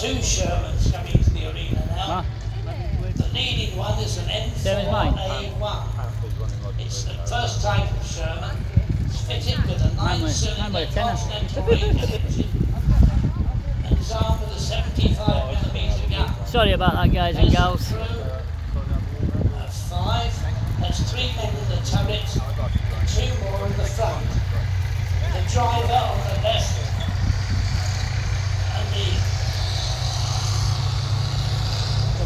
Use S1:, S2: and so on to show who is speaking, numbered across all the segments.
S1: two Shermans coming to the arena now. The leading one is an N4A1. It's the first type of Sherman. It's fitted with a 9-cylinder Continental radio engine and is armed with a 75mm gun.
S2: Sorry about that, guys and gals.
S1: Crew of 5. That's 3 men in the turret and 2 more in the front. The driver on the left and the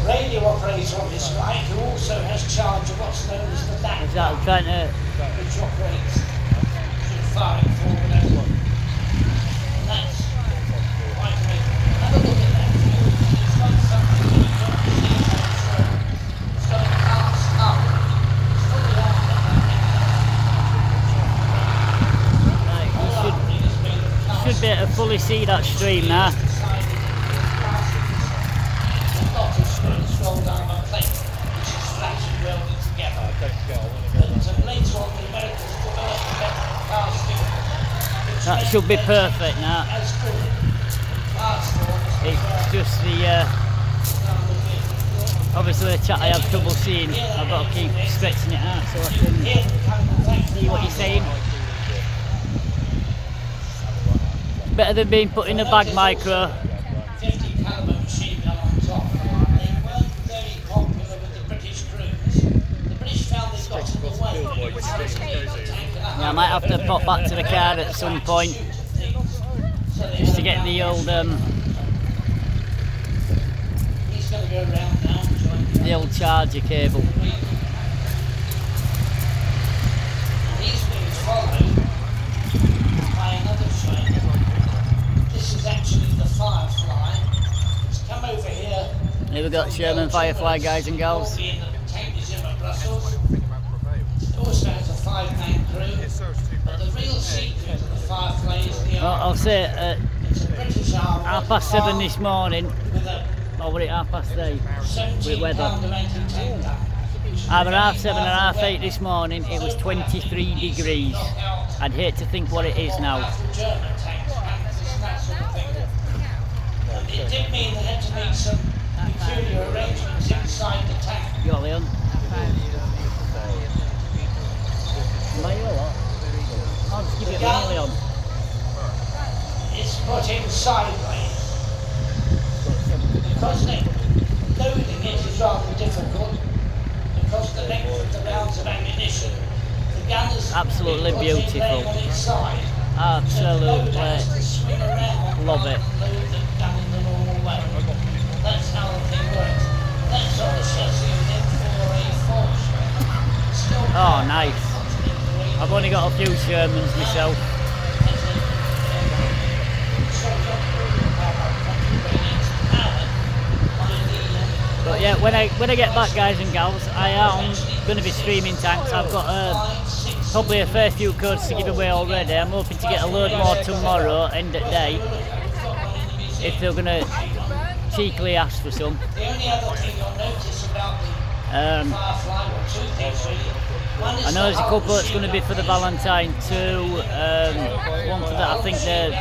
S1: radio operator on his right, who also has charge of what's known as the back, which operates through firing forward and that's quite amazing. Have a look at that view. It's got something that you don't see on the show. It's got a glass up. It's fully armed.
S2: Should be able to fully see that stream now.
S1: Rolled armour plate, which is flat and welded together. But later on, the Americans developed a better casting.
S2: That should be perfect now.
S1: As good.
S2: It's just the obviously the chat I have trouble seeing. I've got to keep stretching it out so I can see what you're saying. Better than being put in a bag micro.
S1: 50 caliber machine gun on top.
S2: Yeah, I might have to pop back to the car at some point just to get the old charger cable.
S1: He's being followed by another train. This is actually the Firefly. It's come over here.
S2: Here we got Sherman Firefly, guys and gals.
S1: Also has a 5-man crew, but the real secret of the Firefly is the
S2: I'll say at
S1: it's a British Army
S2: 7:30 this morning, or was it 8:30 with weather? Either 7:30 or 8:30 this morning, it was 23 degrees. I'd hate to think what it is now.
S1: It did mean they had to make some peculiar arrangements inside the tank.
S2: You got Leon? I'll just give you a Leon.
S1: It's put in sideways. Because loading it is rather difficult, because the length of the rounds of ammunition, the gun is
S2: absolutely beautiful.
S1: On its side.
S2: Absolutely.
S1: So
S2: love it.
S1: Load the gun in the normal way. That's how the thing works. That's on the chassis of the M4A4.
S2: Oh, nice. I've only got a few Shermans myself. But yeah, when I get back, guys and gals, I am going to be streaming tanks. I've got probably a fair few codes to give away already. I'm hoping to get a load more tomorrow, end of day, if they're going to cheekily ask for some.
S1: The only other thing you'll notice about the Firefly, or two things really.
S2: I know there's a couple that's going to be for the Valentine too. One for that, I think the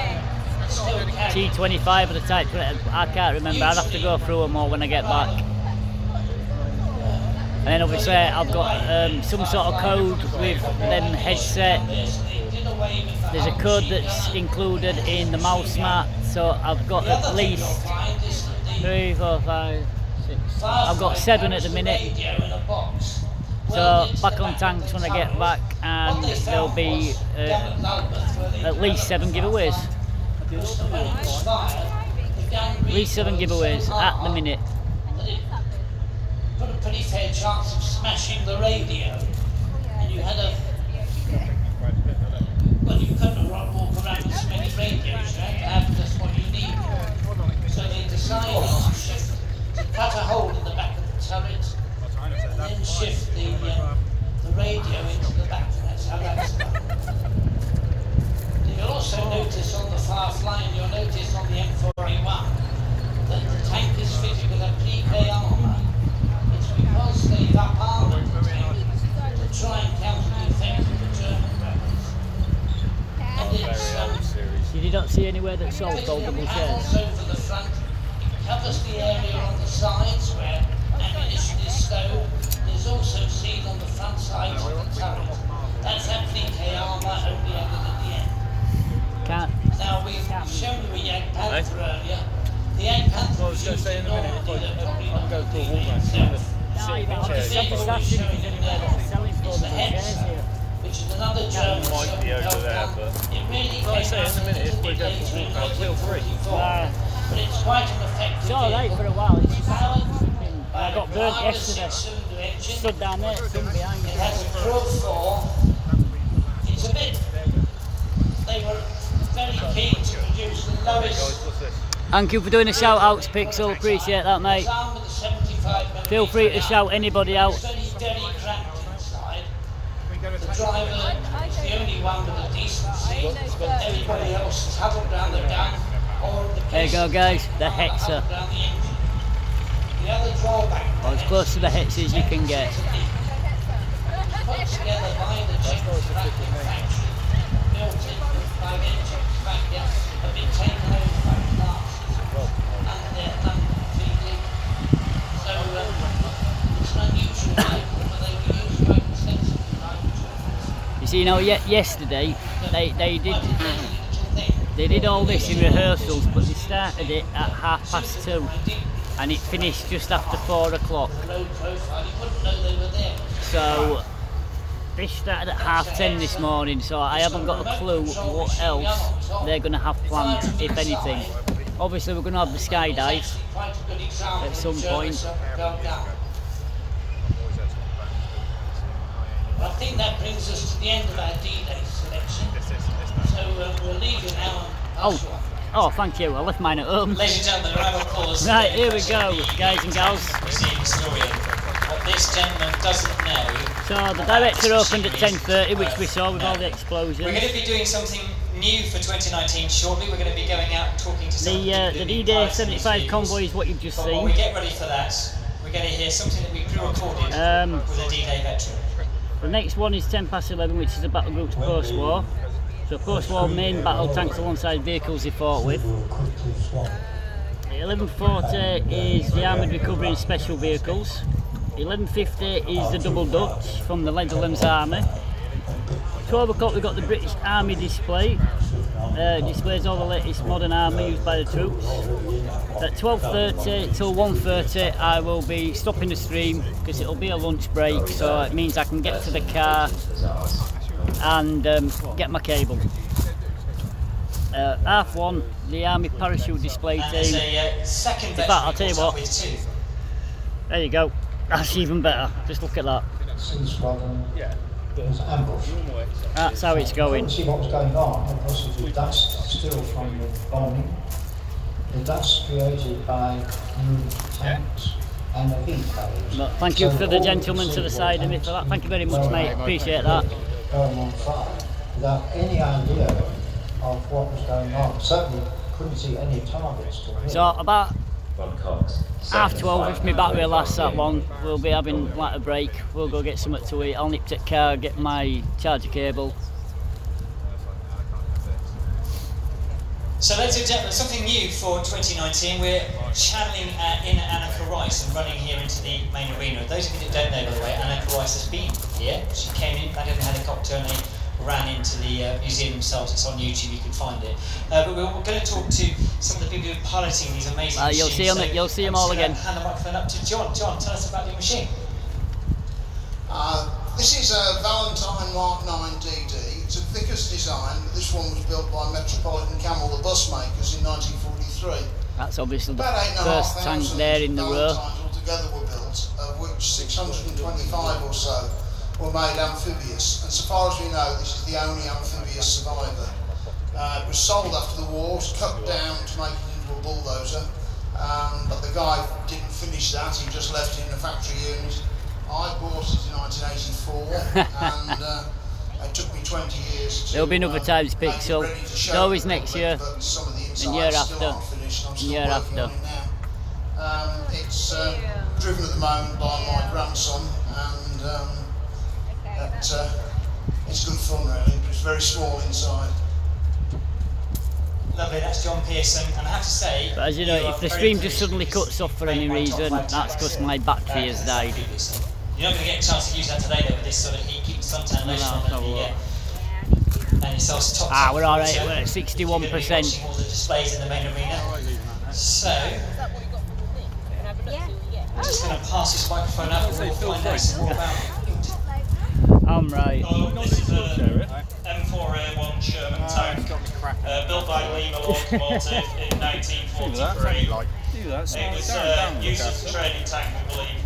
S2: T25 or the Type 20, I can't remember. I'll have to go through them all when I get back. And then obviously I've got some sort of code with them headset. There's a code that's included in the mouse mat, so I've got at least 3, 4, 5, 6. I've got 7 at the minute. So back on tanks when I get back, and there'll be at least 7 giveaways. At least 7 giveaways at the minute.
S1: Got a pretty fair chance of smashing the radio, and you had a well, you couldn't walk around with so many radios. You had to have just what you need. So they decided to cut a hole in the back of the turret. And then shift the radio into the back, and that's how that's done. You'll also notice on the Firefly, and you'll notice on the M4A1, that the tank is fitted with a PK armour. It's because they've up-armoured the tank to try and counter the effects of the German weapons. And it's
S2: You did not see anywhere that sold double shares.
S1: also for the front covers the area on the sides where ammunition is stowed. There's also seen on the front sides of the turret. That's FVK armour, only added at the end. Now we've shown you a Yank Panther earlier. The Yank Panther was used in Normandy, they're probably not going to do it itself. Which is another German shotgun. It really came out in the days when it was 44. But it's quite an effective.
S2: It's alright for a while. I got burnt yesterday. Stood down there, stood behind me.
S1: It has a crew of 4. It's a bit. They were very keen to produce the lowest.
S2: Thank you for doing the shout outs, Pixel. Appreciate that, mate. Feel free to shout anybody out.
S1: Very, very cramped inside. The driver is the only one with a decent seat. Everybody else is huddled around the gun.
S2: There you go, guys, the Hexer.
S1: The other drawback
S2: as close to the Hexer as you can get.
S1: Put together by the Czech factory, built in with 5 engines back there, have been taken over by the Nazis, and they're non-feeding. So it's an unusual vehicle, but they were used quite extensively by the Germans.
S2: You see, yesterday they did all this in rehearsals, but they started it at 2:30 and it finished just after 4 o'clock. So this started at 10:30 this morning, so I haven't got a clue what else they're going to have planned, if anything. Obviously we're going to have the skydive at some point.
S1: I think that brings us to the end of our D-Day selection. So we'll leave you now and
S2: Oh, thank you. I left mine at home.
S3: Ladies and gentlemen, a round of applause.
S2: Right, here we go, guys and gals.
S3: Museum historian. What this gentleman doesn't know.
S2: So the director opened at 10:30, which we saw with all the explosions.
S3: We're going to be doing something new for 2019 shortly. We're going to be going out and talking to some
S2: the D-Day 75 convoy is what you've just seen.
S3: While we get ready for that, we're going to hear something that we pre-recorded with a D-Day veteran.
S2: The next one is 11:10, which is the battle groups post-war. So post-war main battle tanks alongside vehicles they fought with. 11:40 is the armoured recovery and special vehicles. 11:50 is the double Dutch from the Netherlands Army. 12 o'clock we've got the British Army display. Displays all the latest modern armour used by the troops. At 12:30 till 1:30 I will be stopping the stream because it'll be a lunch break, so it means I can get to the car and get my cable. 1:30, the Army parachute display team.
S3: There's a second
S2: in fact, I'll tell you what, there you go, that's even better, just look at that.
S4: There's ambush.
S2: That's how it's going.
S4: See what was going on, because the dust still from the bombing, the dust created by new tanks and the heat waves.
S2: But thank you for the gentleman to the side of me for that. Thank you very much, mate. Appreciate that.
S4: Going on fire without any idea of what was going on. Certainly couldn't see any targets to hit.
S2: So about 12:30, if my battery lasts that long, we'll be having like a break. We'll go get something to eat. I'll nip to the car, get my charger cable.
S3: So ladies and gentlemen, something new for 2019. We're channeling our inner Annika Rice and running here into the main arena. Those of you that don't know, by the way, Annika Rice has been here. She came in, landed in a helicopter, and they ran into the museum themselves. It's on YouTube, you can find it. But we're going to talk to some of the people who are piloting these amazing machines.
S2: You'll see them all again.
S3: Hand the microphone up to John. John, tell us about your machine.
S5: This is a Valentine Mark 9 DD. It's a Vickers design, but this one was built by Metropolitan Camel, the bus makers, in 1943.
S2: That's obviously the first tank there in the row.
S5: Valentines altogether were built, of which 625 or so were made amphibious. And so far as we know, this is the only amphibious survivor. It was sold after the war, was cut down to make it into a bulldozer, but the guy didn't finish that, he just left it in a factory unit. I bought it in 1984, and it took me 20 years to
S2: There'll be another times pick, so it's always next year, and year after, and year after.
S5: It's driven at the moment by my grandson, and it's good fun really, but it's very small inside.
S3: Lovely, that's John Pearson, and I have to say...
S2: But as you know, if the stream just suddenly cuts off for any reason, that's because my battery has died.
S3: You're not going to get a chance to use that today though with this sort of heat, keep the suntan lotion on and yourselves top.
S2: Ah, we're alright, we're at 61%.
S3: All the displays in the main arena. So, I'm just going to pass this microphone up and we'll find out some more about it.
S2: I'm right.
S6: This is a M4A1 Sherman tank, built by Lima Locomotive in 1943. It was used as a training tank, I believe,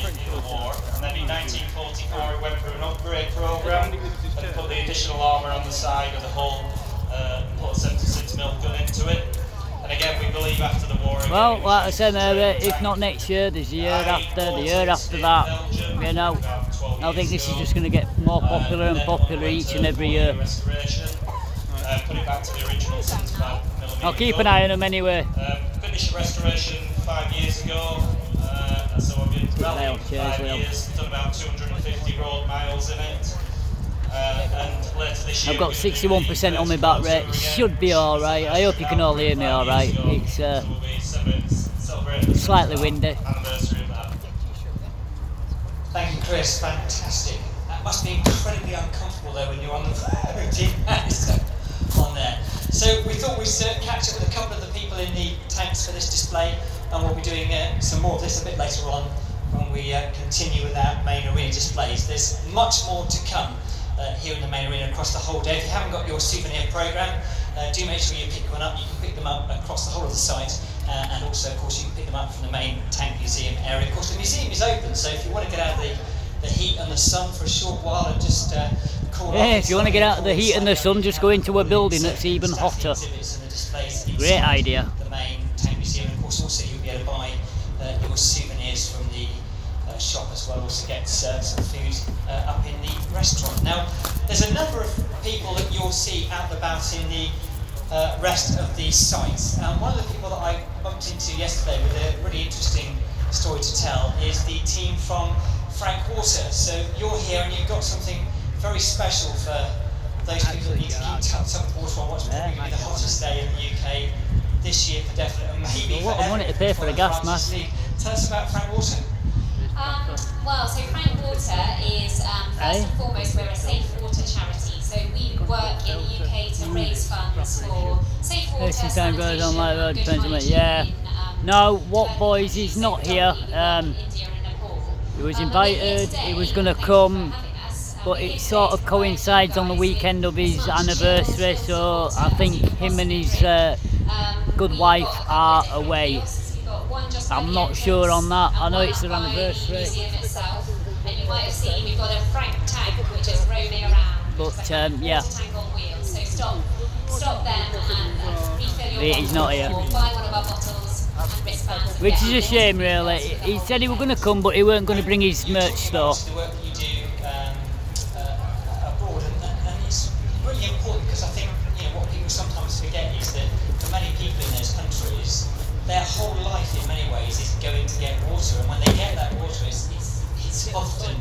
S6: in the war, and then in 1944 it went through an upgrade program and put the additional armour on the side of the hull, put a 76mm gun into it. And again, we believe after the war...
S2: Well, like I said there, if not next year, there's the year after that, you know. I think this is just going to get more popular and popular each and every year.
S3: Put it back to the original 65mm.
S2: I'll keep an eye on them anyway.
S3: Finished restoration 5 years ago, so I've been developing for 5 years, done about 250 road miles in it. And later this year,
S2: I've got 61% on my battery, should be alright. I hope you can all hear me alright. It's slightly windy.
S3: Thank you, Chris, fantastic. That must be incredibly uncomfortable though when you're on the on there. So we thought we'd catch up with a couple of the people in the tanks for this display, and we'll be doing some more of this a bit later on when we continue with our main arena displays. There's much more to come here in the main arena across the whole day. If you haven't got your souvenir programme, do make sure you pick one up. You can pick them up across the whole of the site, and also, of course, you can pick them up from the main tank museum area. Of course, the museum is open, so if you want to get out of the heat and the sun for a short while and just cool
S2: Yeah,
S3: off,
S2: if you want to get out of the heat and the sun, just go into a building that's even hotter. Great idea.
S3: The main tank museum, and of course, also you'll be able to buy your souvenirs from the shop as well, also get some food up in the restaurant. Now, there's a number of people that you'll see out and about in the rest of the sites. One of the people that I bumped into yesterday with a really interesting story to tell is the team from Frank Water. So you're here and you've got something very special for those people that need to keep tapped up water on what's probably going to be the hottest day in the UK this year for definite, and maybe
S2: Well, what a money to pay for a gas mask.
S3: Tell us about Frank Water.
S7: Well, so Frank Water is, first and foremost, we're a safe water charity. So we work in the UK to raise funds for safe water,
S2: Time goes on like that,
S7: good
S2: depends on it.
S7: hygiene
S2: Yeah.
S7: in,
S2: No, what boys, he's not here.
S7: India and Nepal.
S2: He was
S7: But we're here
S2: invited,
S7: today.
S2: he was going to
S7: Thank you
S2: come,
S7: for having us.
S2: but
S7: We're
S2: it
S7: here
S2: sort
S7: today
S2: of
S7: to work
S2: coincides on the
S7: guys
S2: weekend of his
S7: as much
S2: anniversary,
S7: as
S2: so
S7: water,
S2: I think him and his good
S7: we've
S2: wife
S7: got a couple
S2: are
S7: of different
S2: away.
S7: kiosks. We've got one just by
S2: I'm
S7: the
S2: not
S7: entrance,
S2: sure on that. I
S7: and
S2: know
S7: one
S2: it's their
S7: by
S2: anniversary.
S7: the museum itself. And you might have seen we've got a Frank tank which is roaming around.
S2: But,
S7: It's like a
S2: yeah.
S7: water tank on wheels. So stop them and refill your
S2: He's
S7: bottle
S2: not here.
S7: or buy one of our bottles and wristbands. and
S2: Which
S7: get
S2: is a
S7: our
S2: shame,
S7: water.
S2: really. He said he was going to come, but he weren't going to bring his merch store.
S3: The work that you do abroad, and it's really important because I think what people sometimes forget is that for many people in those countries, their whole life in many ways is going to get water, and when they get that water, it's often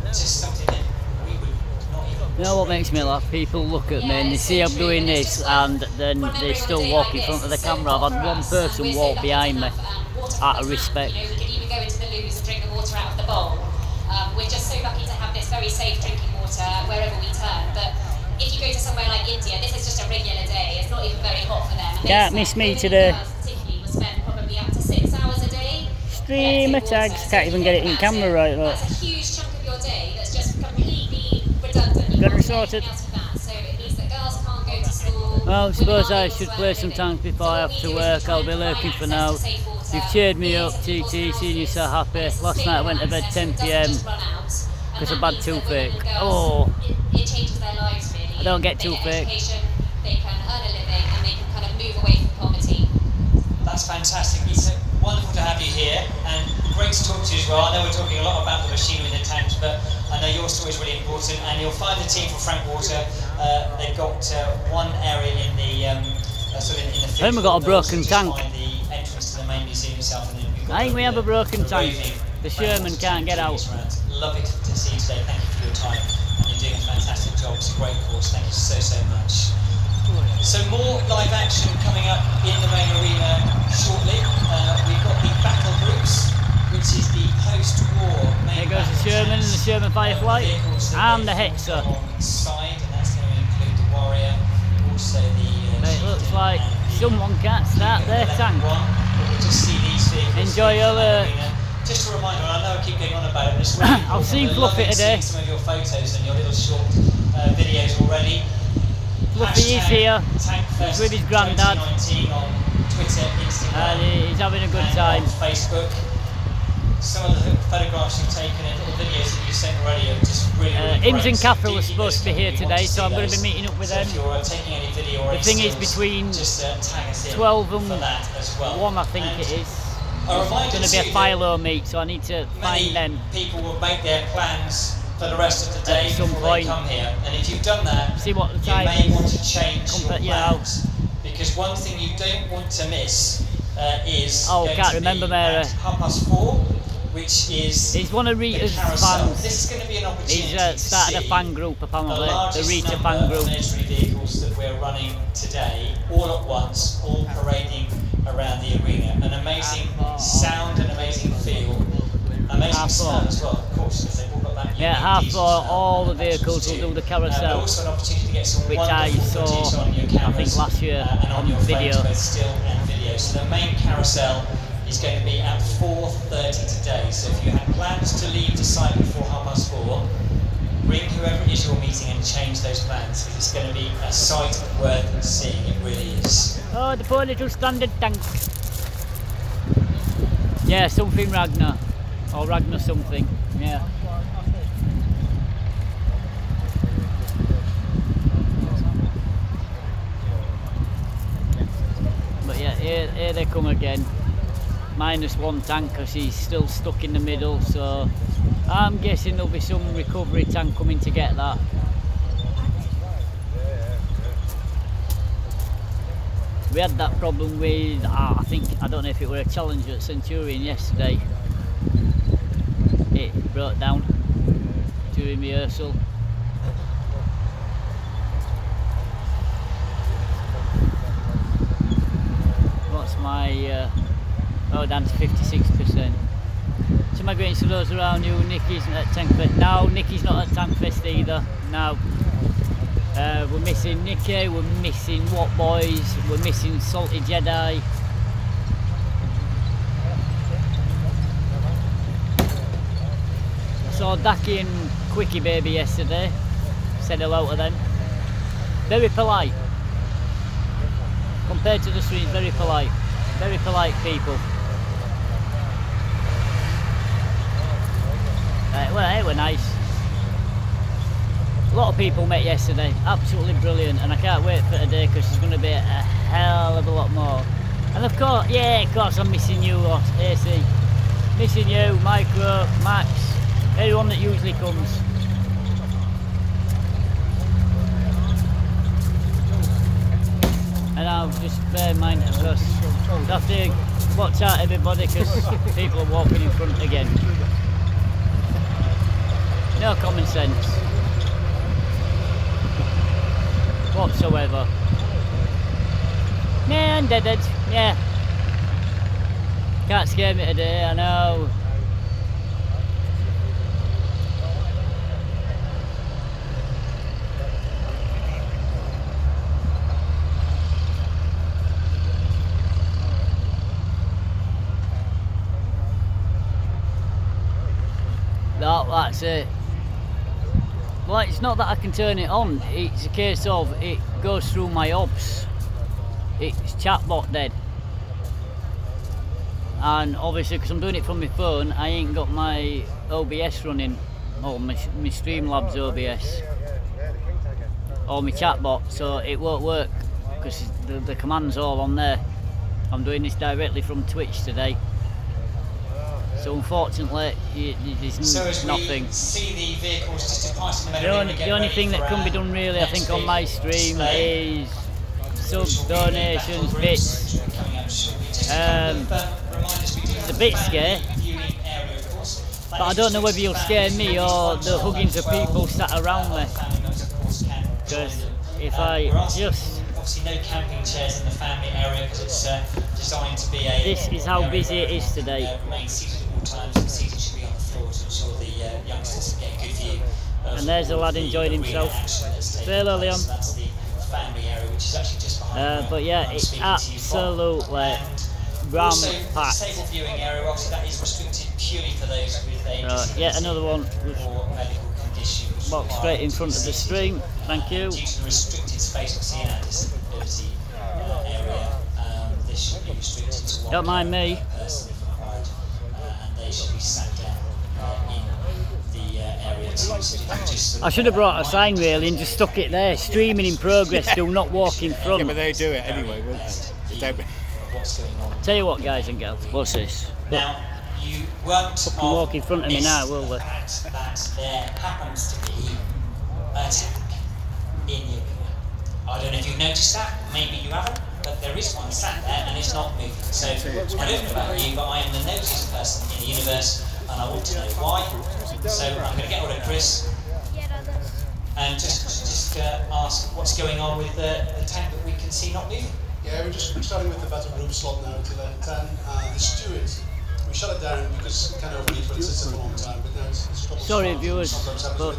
S3: just something that we would not even.
S2: You know what makes me laugh? People look at me and they see I'm doing this and then they still walk in front of the camera. I've had one person walk behind me out of respect.
S7: We could even go into the loos and drink the water out of the bowl. We're just so lucky to have this very safe drinking water wherever we turn. But if you go to somewhere like India, this is just a regular day. It's not even very hot for them. And
S2: Can't
S7: they
S2: miss
S7: spend-
S2: me
S7: women
S2: today.
S7: and girls particularly will spend probably up to 6 hours a day.
S2: Streamer
S7: collecting
S2: tags,
S7: water.
S2: can't
S7: So
S2: even
S7: if
S2: get
S7: you
S2: it in
S7: think about
S2: camera right, look.
S7: That's a huge chunk of your day that's just completely redundant. You
S2: Got it
S7: can't do
S2: sorted.
S7: anything else with that. So it means that girls can't go to school.
S2: Well, I suppose
S7: women
S2: I
S7: aren't able
S2: should
S7: to
S2: play
S7: work
S2: some
S7: with
S2: tanks
S7: it.
S2: before
S7: So
S2: I
S7: what
S2: have
S7: we
S2: to
S7: do is
S2: work.
S7: we try
S2: I'll
S7: and
S2: be lurking
S7: provide
S2: for now.
S7: access to safe water.
S2: You've cheered me up,
S7: Millions of
S2: TT,
S7: people
S2: seeing you so
S7: houses,
S2: happy.
S7: and it's
S2: Last night I went to bed
S7: sustainable
S2: 10
S7: access. It
S2: PM
S7: doesn't just run out. And
S2: 'cause
S7: that
S2: of bad
S7: means that women
S2: toothache.
S7: and girls,
S2: Oh.
S7: it changes their lives really.
S2: I don't get
S7: They
S2: toothache.
S7: education, they can earn a living, and they can kind of move away from poverty.
S3: That's fantastic. It's wonderful to have you here, and great to talk to you as well. I know we're talking a lot about the machinery in the tanks, but I know your story is really important, and you'll find the team from Frank Water. They've got one area in the sort of in the
S2: Haven't we got a
S3: field, but also
S2: broken
S3: just
S2: tank?
S3: by the entrance to the main museum itself. And then we've got
S2: I think we have a broken
S3: the
S2: tank.
S3: roving
S2: The
S3: Frank
S2: Sherman
S3: Water
S2: can't get out.
S3: around. Lovely to see you today. Thank you for your time, and you're doing a fantastic job. It's a great course. Thank you so much. So more live action coming up in the main arena shortly. We've got the battle groups, which is the post-war main.
S2: There goes the Sherman and the Sherman Firefly and the Hexer.
S3: Side, and that's going to include the Warrior, also the.
S2: It looks like someone can't start their tank.
S3: We'll just see these vehicles.
S2: Enjoy your.
S3: Just a reminder, I know I keep going on about it. This really
S2: I've seen Fluffy today.
S3: Some of your photos and your little short videos already.
S2: Fluffy is here.
S3: Tankfest
S2: He's with his granddad.
S3: 2019 on Twitter, Instagram,
S2: And he's having a good time.
S3: On Facebook. Some of the photographs you've taken and little videos that you've sent already are just really, really
S2: Ims
S3: great.
S2: and Kaffer
S3: Do
S2: were
S3: keep
S2: supposed to be
S3: those
S2: here
S3: coming. We
S2: today,
S3: want
S2: so I'm going to
S3: see
S2: be meeting up with them.
S3: So if you're taking any video or
S2: The thing is,
S3: stills,
S2: between
S3: just tag us in
S2: 12 and
S3: for that as well.
S2: 1, I think
S3: And
S2: it is.
S3: a reminder
S2: It's going to be a
S3: you
S2: philo meet, so I need to find them.
S3: people will make their plans for the rest of the day
S2: At some
S3: before
S2: point.
S3: they come here. And if you've done that,
S2: See what the
S3: you
S2: time
S3: may
S2: is.
S3: want to change your
S2: You know.
S3: plans. Because one thing you don't want to miss is
S2: Oh,
S3: going
S2: can't
S3: to
S2: remember,
S3: be
S2: Mary.
S3: at 4:30, which is
S2: He's one of
S3: the
S2: Rita's
S3: carousel.
S2: fans.
S3: This is going to be an opportunity
S2: He's
S3: to
S2: started a
S3: see
S2: fan group,
S3: the
S2: apparently. The
S3: largest
S2: Rita
S3: number
S2: fan
S3: of
S2: group.
S3: military vehicles that we're running today, all at once, all parading around the arena. An amazing sound, an amazing feel, amazing smell as well, of course, because they've all got that.
S2: Yeah,
S3: unique diesel
S2: 4:30,
S3: smell
S2: all the
S3: that matches
S2: vehicles will
S3: too.
S2: do the
S3: But
S2: carousel,
S3: also an opportunity to get some
S2: which I
S3: wonderful
S2: saw,
S3: footage on your
S2: I think,
S3: cameras,
S2: last year
S3: and
S2: on
S3: your
S2: video.
S3: phones, both still and video. So the main carousel is going to be at 4:30 today. So if you had plans to leave the site before 4:30, ring whoever it is you're meeting and change those plans, because it's going to be a sight worth seeing. It really is.
S2: Oh, the poor little standard tank. Yeah, something Ragnar. Or Ragnar something, yeah. But yeah, here they come again. -1 tank because he's still stuck in the middle, so I'm guessing there'll be some recovery tank coming to get that. We had that problem with, I don't know if it were a Challenger at Centurion yesterday. It broke down during rehearsal. What's my, oh, down to 56%. So am I going to those around you? Nicky's at Tankfest. No, Nicky's not at Tankfest either. No. We're missing Nicky, we're missing What Boys, we're missing Salty Jedi. I saw Daki and Quickie Baby yesterday. Said hello to them. Very polite. Compared to the streets, very polite. Very polite people. Well, they were nice. A lot of people met yesterday, absolutely brilliant, and I can't wait for today because there's going to be a hell of a lot more. And of course, yeah, of course I'm missing you, AC. Missing you, Micro, Max, everyone that usually comes. And I'll just bear in mind, of course, I have to watch out everybody because people are walking in front again. No common sense whatsoever. Nah, I'm dead, yeah. Can't scare me today, I know. That's it. Well, it's not that I can turn it on, it's a case of it goes through my OBS. It's chatbot dead. And obviously, because I'm doing it from my phone, I ain't got my OBS running, or my Streamlabs OBS, or my chatbot, so it won't work because the command's all on there. I'm doing this directly from Twitch today. So unfortunately, there's nothing.
S3: See the vehicles just departing the
S2: only thing that can be done really, I think, on my stream is subs, donations, bits. It's a bit scary, but I don't know whether you'll scare me or the huggings of people sat around me. Because if I just
S3: obviously no camping chairs in the family area because it's designed to be a...
S2: This is how busy it is today.
S3: Remain seated at all times, and seating should be on the floor to ensure the youngsters get a good view.
S2: And there's a lad enjoying himself. Hello, Leon.
S3: So that's the family area, which is actually just behind
S2: But yeah, it's absolutely ram-packed.
S3: Disabled viewing area, obviously that is restricted purely for those with a disability
S2: Yeah, another one
S3: or medical condition.
S2: walk straight in front of the stream. Thank you.
S3: Due to the restricted space we see in our disability area, this should be restricted to one
S2: Don't mind me.
S3: person if required, and they should be sat down in the area too.
S2: I should have brought a sign really and just stuck it there. Streaming in progress, do not walk in front.
S8: Yeah, but they do it anyway, won't they?
S3: What's going on?
S2: Tell you what, guys and girls, what's this?
S3: Now, you won't
S2: walk in front of me now, will they?
S3: That there happens to be a tank in the arena. I don't know if you've noticed that, maybe you haven't, but there is one sat there and it's not moving. So I don't know about you, but I am the noisiest person in the universe and I want to know why. So I'm going to get hold of Chris and just ask what's going on with the tank that we can see not moving.
S9: Yeah, we're just starting with the battle group slot now till 10. The steward, we shut it down because it kind of overheat, but it's a long time. But now it's trouble.
S2: Sorry viewers, but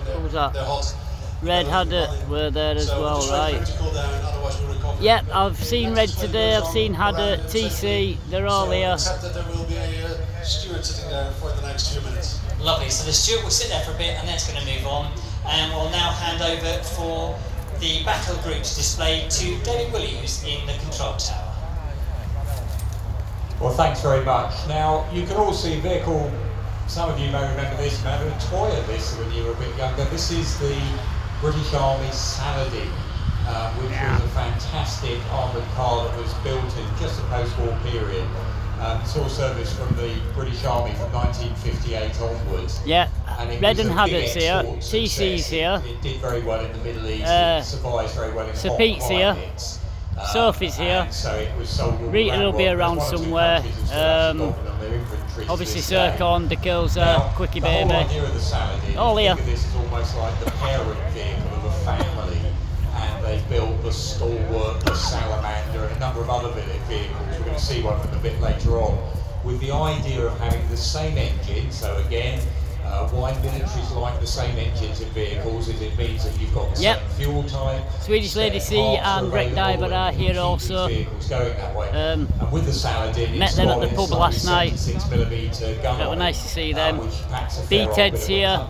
S2: what was that?
S9: They're hot.
S2: Red had it, were there as well, right?
S9: Yep,
S2: Yep, I've seen Red today, I've seen Hadder, TC, they're all here.
S9: Except that there will be a steward sitting there for the next few minutes.
S3: Lovely, so the steward will sit there for a bit and then it's going to move on. And we'll now hand over for the battle groups display to David Williams in the control tower.
S10: Well, thanks very much. Now, you can all see vehicle, some of you may remember this, you may have a toy of this when you were a bit younger. This is the British Army Saladin, which was a fantastic armoured car that was built in just the post-war period. Saw service from the British Army from 1958 onwards.
S2: Yeah,
S10: and
S2: Red and Haddock's here, TC's here.
S10: It did very well in the Middle East, it survives very well in
S2: Sir Pete's here, Sophie's here,
S10: so it was sold
S2: Rita will be around somewhere, obviously Circon, De Kilser, Quickie Baby, all here.
S10: This is almost like the parent vehicle of a family, and they've built the Stalwart, the Salamander, and a number of other vehicles. We're going to see one of them a bit later on, with the idea of having the same engine. So again, why militaries like the same engines in vehicles is it means that you've got the same fuel type.
S2: Swedish Lady C and Wreck Diver are here also.
S10: Going that way. And with the Saladin,
S2: met them at the pub last night.
S10: 6mm gun.
S2: It was nice to see them. B-Ted's here.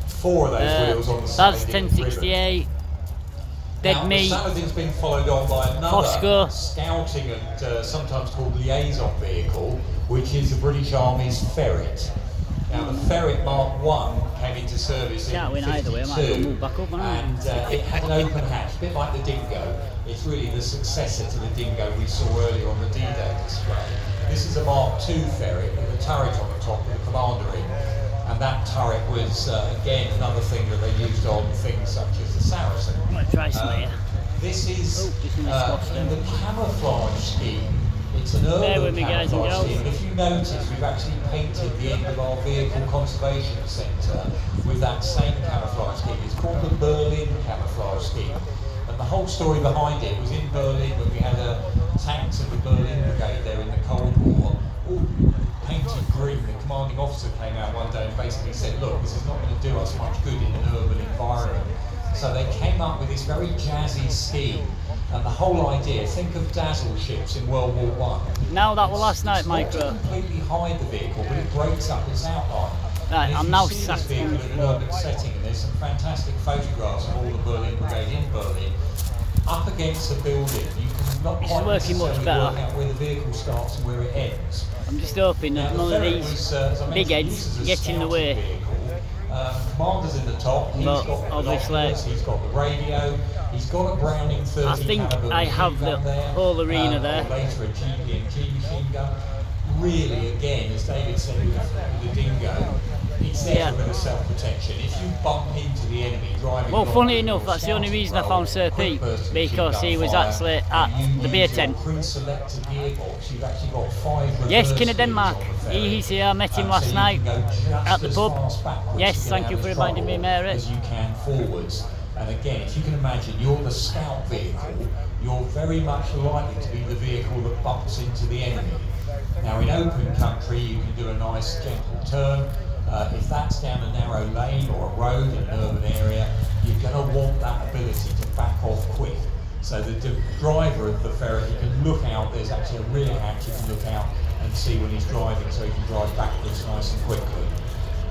S10: 4 of those wheels on the
S2: Baz 1068. Dead Meat.
S10: The Saladin's been followed on by another scouting and sometimes called liaison vehicle, which is the British Army's Ferret. Now the Ferret Mark 1 came into service in 1952, and it had an open hatch, a bit like the Dingo. It's really the successor to the Dingo we saw earlier on the D-Day display. This is a Mark 2 Ferret with a turret on the top with a commander in, and that turret was again another thing that they used on things such as the Saracen.
S2: I'm going to try some here.
S10: This is in the camouflage scheme. It's an urban camouflage scheme. If you notice, we've actually painted the end of our vehicle conservation centre with that same camouflage scheme. It's called the Berlin camouflage scheme. And the whole story behind it was in Berlin when we had tanks of the Berlin Brigade there in the Cold War, all painted green. The commanding officer came out one day and basically said, look, this is not going to do us much good in an urban environment. So they came up with this very jazzy scheme. And the whole idea, think of dazzle ships in World War I.
S2: Now that was last night, Micro.
S10: Not to completely hide the vehicle, but it breaks up its outline.
S2: Right, I'm now sat
S10: in an urban setting, and there's some fantastic photographs of all the Berlin Brigade in Berlin. Up against a building, you can not quite necessarily work out where the vehicle starts and where it ends.
S2: I'm just hoping that none of these big heads get in the way.
S10: Commander's in the top, he's got the binoculars, he's got the radio, he's got a Browning 30
S2: I think I have the whole arena there.
S10: Later a GP&G machine gun. Really, again, as David said with the Dingo, it's there for a bit of self-protection. If you bump into the enemy driving...
S2: Well, funny enough, that's the only reason I found Sir Pete, because he was actually at the beer tent. Yes, King of Denmark, he's here, I met him last night at the pub. Yes, thank you for reminding me, Mary.
S10: As you can forwards. And again, if you can imagine, you're the scout vehicle, you're very much likely to be the vehicle that bumps into the enemy. Now in open country, you can do a nice gentle turn. If that's down a narrow lane or a road in an urban area, you're going to want that ability to back off quick. So the driver of the ferret, you can look out, there's actually a rear hatch you can look out and see when he's driving, so he can drive backwards nice and quickly.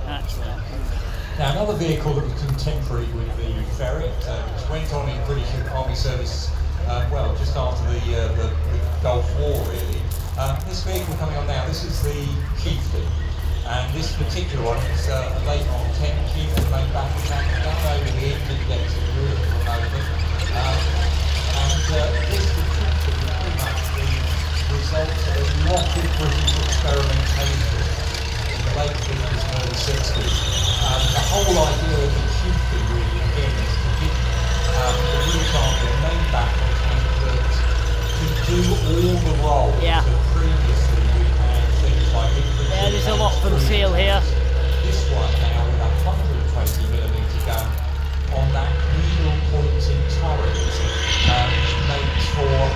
S2: Excellent.
S10: Now another vehicle that was contemporary with the ferret, which went on in British Army service, well, just after the Gulf War really. This vehicle coming on now, this is the Chieftain. And this particular one is a late on 10 Chieftain made back in down over the engine decks of the rear at the moment. This Chieftain is pretty much the result of a lot of British experimentation in the late 50s and early 60s. The whole idea of the Chieftain really, again, is to give the British Army a main battle tank that could do all the roles that previously we had things like infantry.
S2: Yeah, there's a lot from Seal here.
S10: This one now with a 120mm gun on that needle pointing turret makes for a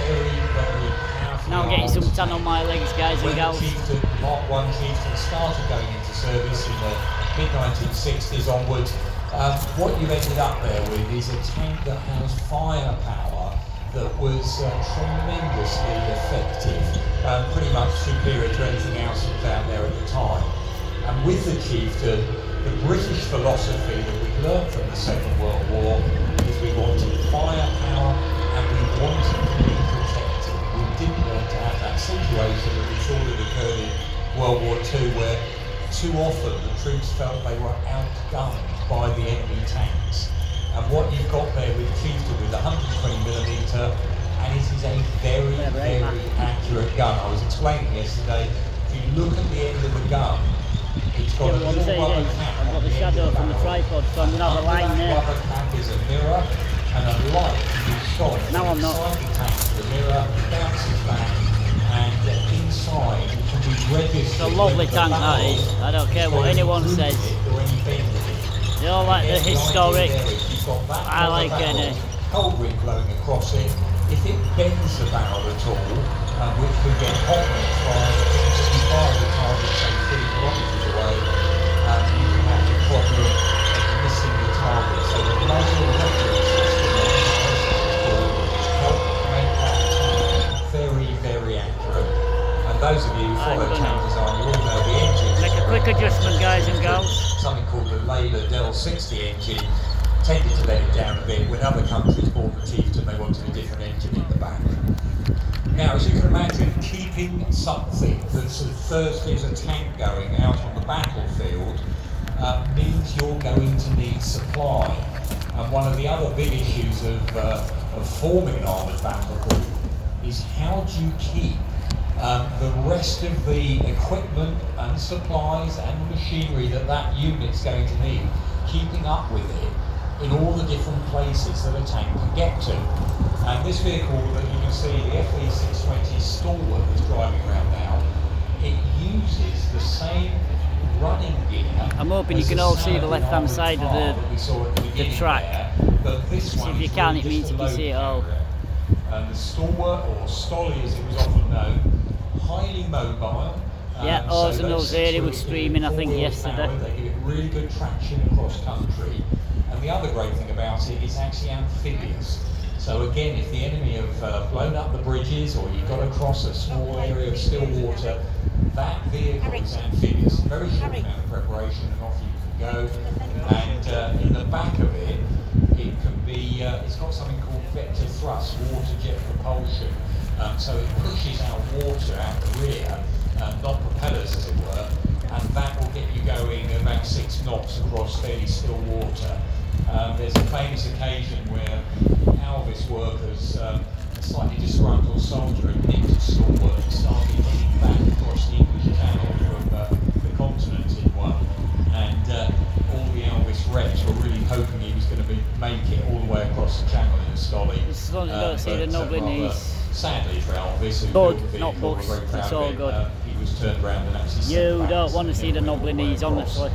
S10: very, very powerful.
S2: Now I'm getting some tan on my legs, guys and gals.
S10: Chieftain, Mark 1 Chieftain started going into service in the mid-1960s onwards. What you've ended up there with is a tank that has firepower that was tremendously effective, pretty much superior to anything else that was out there at the time. And with the Chieftain, the British philosophy that we learned from the Second World War is we wanted firepower and we wanted to be protected. We didn't want to have that situation that we thought had occurred in World War II, where too often the troops felt they were outgunned by the enemy tanks. And what you've got there with Chieftain with 120mm, and it is a very, very accurate gun. I was explaining yesterday, if you look at the end of the gun, it's got a little rubber cap.
S2: I've got the shadow from the tripod, so I'm going to have a line there.
S10: The rubber cap is a mirror, and a light can be shot
S2: now I'm not.
S10: inside the tank to the mirror, bounces back, and inside it can be registered.
S2: It's a lovely tank that is. I don't care what anyone says. They all like the historic. I like it.
S10: Cold wind blowing across it. If it bends the barrel at all, which can get hot when it's fired, if you fire the target say 3 kilometres away, you can have the problem of missing the target. So the laser weapons system help make that tank very, very accurate. And those of you who follow tank design, you all know the engine.
S2: Make a quick adjustment, guys and girls.
S10: Something called the Labour Del 60 engine tended to let it down a bit. When other countries bought the Chieftain, they wanted a different engine in the back. Now, as you can imagine, keeping something that's as thirsty as a tank going out on the battlefield means you're going to need supply. And one of the other big issues of forming an armoured battle group is how do you keep the rest of the equipment and supplies and machinery that unit's going to need, keeping up with it in all the different places that a tank can get to. And this vehicle that you can see, the FE620 Stalwart that's driving around now, it uses the same running gear.
S2: I'm hoping you can all see the left-hand side of the track.
S10: But this one,
S2: if you can, it means you can see it all.
S10: And the Stalwart, or Stolly as it was often known, highly mobile.
S2: Yeah, ours and those area was streaming, I think, yesterday.
S10: They give it really good traction across country. And the other great thing about it is actually amphibious. So again, if the enemy have blown up the bridges or you've got to cross a small area of still water, that vehicle is amphibious. Very short amount of preparation and off you can go. And in the back of it, it can be, it's got something called vector thrust, water jet propulsion. So it pushes out water out the rear, not propellers as it were, and that will get you going about 6 knots across fairly still water. There's a famous occasion where Alvis workers, a slightly disgruntled soldier, had nicked a Stalwart and started heading back across the English Channel from the continent in one. And all the Alvis reps were really hoping he was going to make it all the way across the channel in a Stolly.
S2: As long as you don't see the knobbly knees.
S10: Sadly for Alvis, who
S2: Bud,
S10: built the vehicle,
S2: not Buds,
S10: we're very proud
S2: it's all
S10: of it,
S2: good.
S10: he was turned around and actually
S2: You don't want to see the knobbly knees, honestly.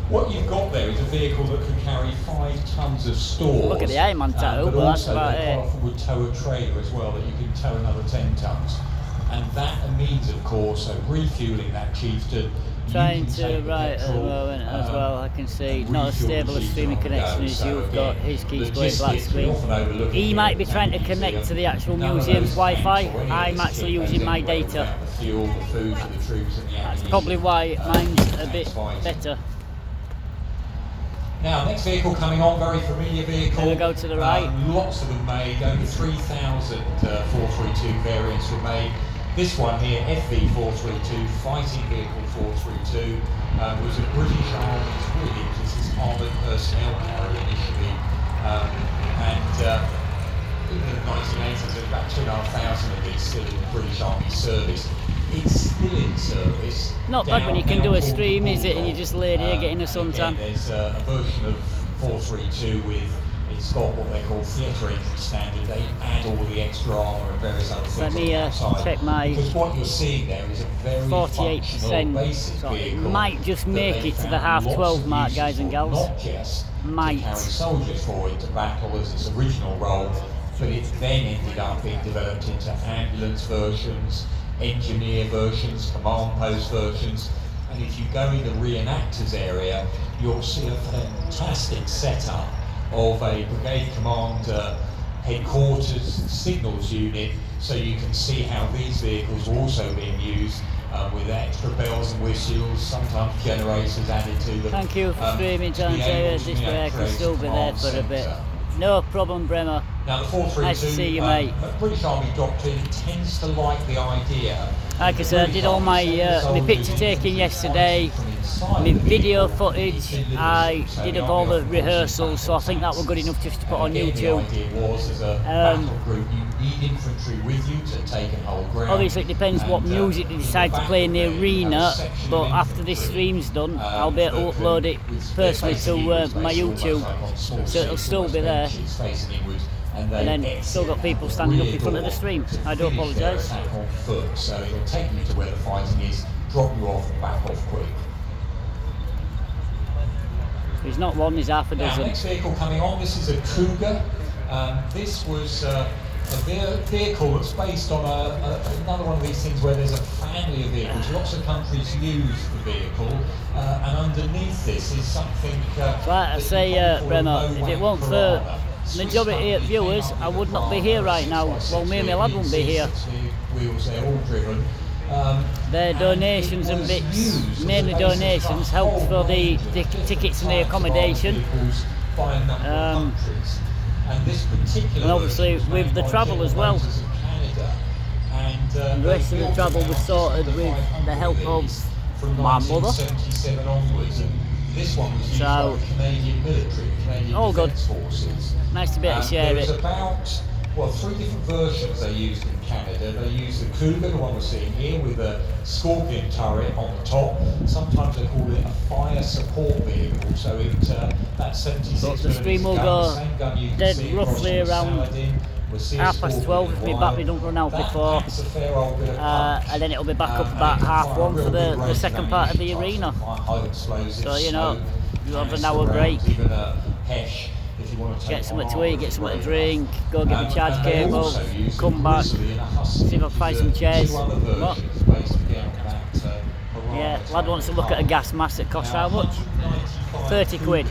S10: What you've got there is a vehicle that can carry 5 tons of stores.
S2: Look at the Ironman tattoo,
S10: but
S2: but that's
S10: also
S2: about
S10: they
S2: it.
S10: quite often would tow a trailer as well, that you can tow another 10 tons. And that means, of course, refueling that Chieftain.
S2: Trying to right at the moment as well. I can see not as stable a streaming connection as you've got. His keeps going black screen. He might be trying to connect to the actual museum's Wi-Fi. I'm actually using my data. That's probably why mine's a bit better.
S10: Now, next vehicle coming on, very familiar vehicle.
S2: Then we go to the right.
S10: Lots of them made, over 3,000 432 variants were made. This one here, FV432, Fighting Vehicle 432, was a British Army's really this armoured personnel carrier initially. Even in the 1980s, there were about 2,500 of these still in the British Army service. It's still in service.
S2: Not bad when you can do a stream, is it? And you just lay there getting a suntan.
S10: There's a version of 432 with, it's got what they call theatre engine standard. They add all the extra armour and various other things.
S2: Let me check my
S10: because what you're seeing there is a very
S2: 48%. So it might just make it to the half 12 mark, guys and gals.
S10: Not just
S2: might
S10: to carry soldiers forward to battle as its original role, but it then ended up being developed into ambulance versions, engineer versions, command post versions. And if you go in the reenactors area, you'll see a fantastic setup of a brigade commander headquarters signals unit, so you can see how these vehicles are also being used with extra bells and whistles, sometimes generators added to them.
S2: Thank you for streaming, John Taylor. This way I can still be there for a bit. No problem, Bremer.
S10: Now the 432,
S2: nice to see you, mate.
S10: British Army doctrine tends to like the idea.
S2: Like I said, I did all my picture taking yesterday, my video footage, I did of all the rehearsals, so I think that were good enough just to put on YouTube. Obviously it depends what music they decide to play in the arena, but after this stream's done, I'll be able to upload it personally to my YouTube, so it'll still be there. And then still got people standing up in front of the stream. I do apologise.
S10: So it'll take you to where the fighting is, drop you off and back off quick.
S2: He's not one, he's half a dozen.
S10: Now, next vehicle coming on, this is a Cougar. This was a vehicle that's based on another one of these things where there's a family of vehicles. Lots of countries use the vehicle, and underneath this is something...
S2: right, I say, Remo, if it weren't for majority of viewers, I would not be here right now. Well, me and my lad wouldn't be here.
S10: They're all driven.
S2: Their donations and bits, mainly donations, help for the tickets and the accommodation. And obviously with the travel as well. And the rest of the travel was sorted with the help of my mother. So, all good. Nice to be able to share it.
S10: Well, 3 different versions they used in Canada. They used the Cougar, the one we're seeing here, with a Scorpion turret on the top. Sometimes they call it a fire support vehicle. So that 76mm
S2: the stream will go dead roughly around 12:30 if my battery don't run out before. And then it'll be back up about 1:30 for the second part of the arena. So, you know, you have an hour break. Get something to eat, get something to drink, go get my charge cable, come back, see if I can find some chairs. What? Yeah, lad wants to look at a gas mask that costs how much? 30 quid.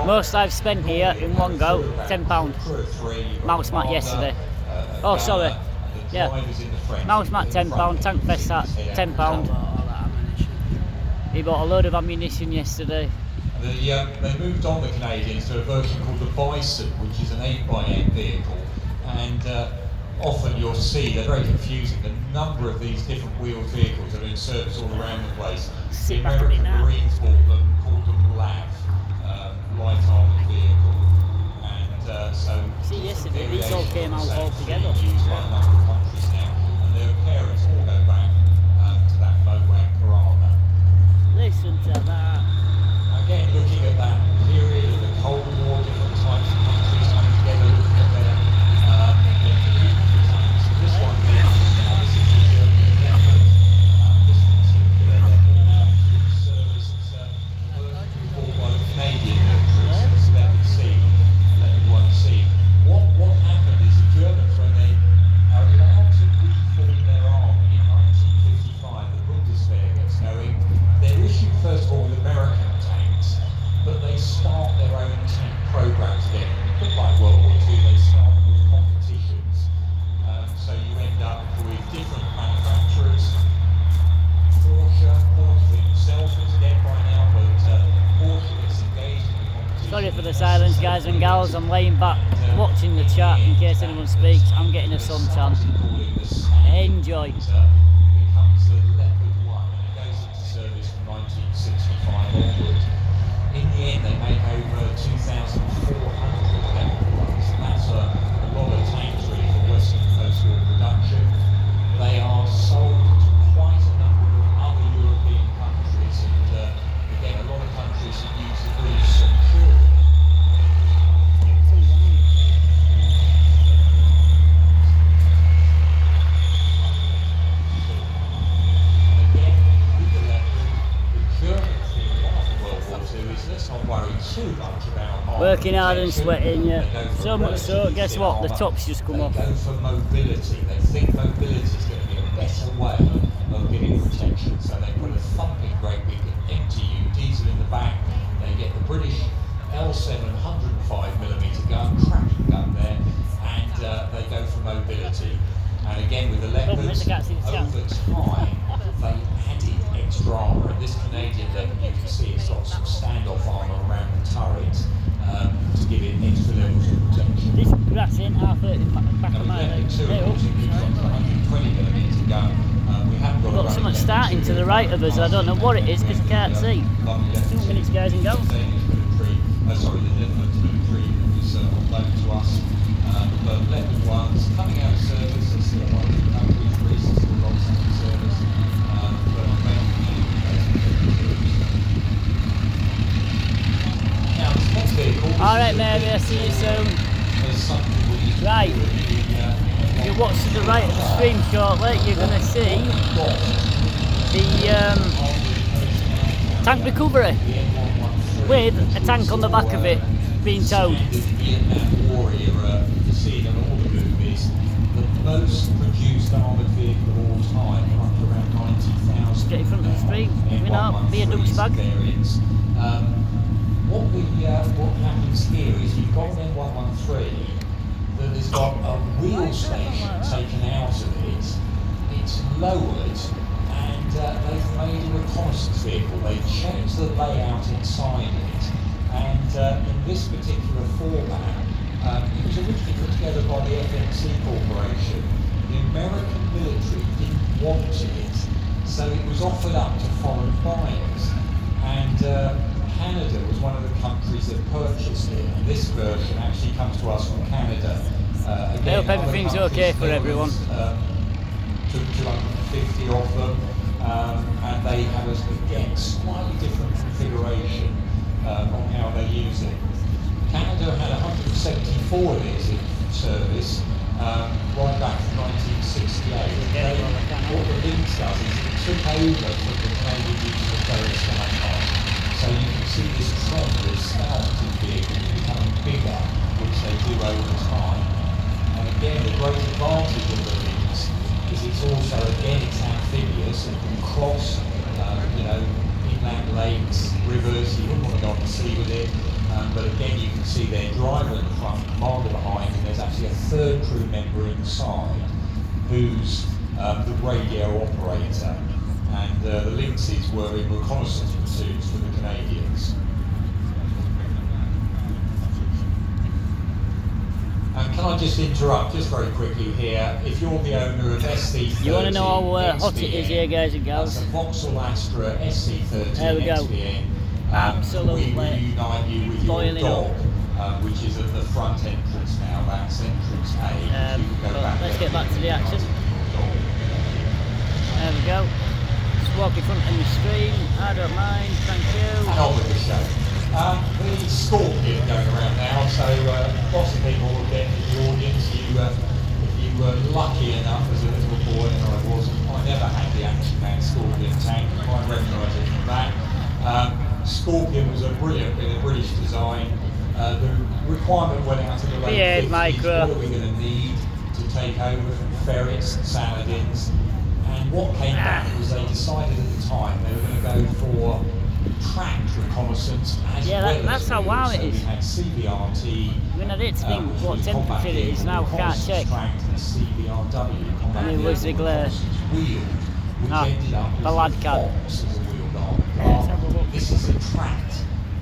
S2: Most I've spent here in one go, £10. Mouse mat yesterday. Oh, sorry. Yeah. Mouse mat £10, Tankfest at £10. He bought a load of ammunition yesterday.
S10: They moved on, the Canadians, to a version called the Bison, which is an 8x8 vehicle. And often you'll see, they're very confusing, the number of these different wheeled vehicles that are in service all around the place. The American Marines called them LAV, Light Armored Vehicle. And so...
S2: See, yesterday these all came out all together.
S10: Used by a number of countries now, and their parents all go back to that Moab Piranha.
S2: Listen to that.
S10: Again, looking at that period of the Cold War, different types of countries coming together, looking at their tanks. This one here, this is the German Leopard. This one's first of all with American tanks, but they start their own tank programs again. A bit like World War II, they start with competitions. So you end up with different manufacturers. Porsche themselves was dead by now, but Porsche gets engaged in the competition.
S2: Sorry for the silence, guys and gals. I'm laying back watching the chat in case anyone speaks. I'm getting a suntan. Enjoy.
S10: Becomes the Leopard 1 and it goes into service from 1965 onwards. In the end, they make over 2,400 Leopard 1s, and that's a lot of tanks really for Western post-war production. They are sold to quite a number of other European countries, and again, a lot of countries that use the British security.
S2: Working hard and sweating, yeah. So much so, guess what? The top's just come off.
S10: They go for mobility. They think mobility is going to be a better way of getting protection. So they put a thumping great big MTU diesel in the back. They get the British L7 105mm gun, cracking gun there, and they go for mobility. And again with the Leopards, over time, they added extra armour. This Canadian Leopard, you can see it's got some standoff armour around the turret to give it extra levels of protection.
S2: This grass in half it back of my leg.
S10: 120mm gun. We haven't got
S2: Got something starting to the right of us. I don't know what it is because I can't see. 2 minutes, guys and girls.
S10: Sorry, the Netherlands military that was on loan to us. But Leopard 1's coming out of service. It's still one of the countries, Greece is still lost in service. But now, this next vehicle.
S2: Alright, Mary, I'll see you soon. Right. If you watch to the right of the stream shortly, you're going to see the tank recovery with a tank on the back of it being towed.
S10: Vietnam War era, you see it on all the movies, the most produced armoured vehicle of all time, up to around 90,000.
S2: Get in front of the stream, you know, be a douchebag.
S10: What happens here is you've got an M113 that has got a wheel station taken out of it, it's lowered, and they've made a reconnaissance vehicle. They've changed the layout inside it, and in this particular format, it was originally put together by the FMC Corporation. The American military didn't want it, so it was offered up to foreign buyers, and Canada was one of the countries that purchased it, and this version actually comes to us from Canada.
S2: I hope everything's okay for everyone.
S10: Took 250 of them, and they have a again slightly different configuration on how they use it. Canada had 174 of these in service right back from 1968. What the Lynx does is it took over from the Canadian use of Ferret Skyline. So you can see this trend of skeleton vehicles becoming bigger, which they do over time. And again, the great advantage of the Lynx is it's also, again, it's amphibious and can cross, inland lakes, rivers. You wouldn't want to go on the sea with it. But again, you can see their driver in the front, commander behind, and there's actually a third crew member inside who's the radio operator. And the Lynxes were in reconnaissance platoons for the Canadians. And can I just interrupt just very quickly here? If you're the owner of SC30,
S2: you want to know how hot it is here, guys and girls?
S10: That's a Vauxhall Astra SC30
S2: there we go.
S10: XVN.
S2: Absolutely
S10: We reunite you with your dog, which is at the front entrance now. That's entrance A.
S2: Let's get back to the action. There we go. Just walk in front of the screen. I don't mind, thank you.
S10: And on with the show. The Scorpion going around now, so lots of people will get in the audience. If you were lucky enough as a little boy, and I wasn't, I never had the Action Man Scorpion tank. You might recognise it from that. Scorpion was a brilliant bit of British design. The requirement went out to the late 50s.
S2: Micro.
S10: What are we going to need to take over from ferrets and saladins? And what came back was they decided at the time they were going to go for reconnaissance as
S2: Yeah,
S10: well
S2: that's
S10: as
S2: how
S10: wheels.
S2: warm it
S10: So
S2: is.
S10: we had CBRT.
S2: I mean, I didn't think
S10: which
S2: what
S10: was a combat
S2: temperature it is
S10: vehicle
S2: now, can't
S10: reconnaissance
S2: check.
S10: tracked, and a CBRW combat
S2: And it was
S10: vehicle
S2: the
S10: reconnaissance wheel, which
S2: Ah,
S10: ended up
S2: the
S10: as
S2: lad
S10: the
S2: card.
S10: Fox as a wheeled armoured
S2: Let's have a
S10: car.
S2: look.
S10: This is a tracked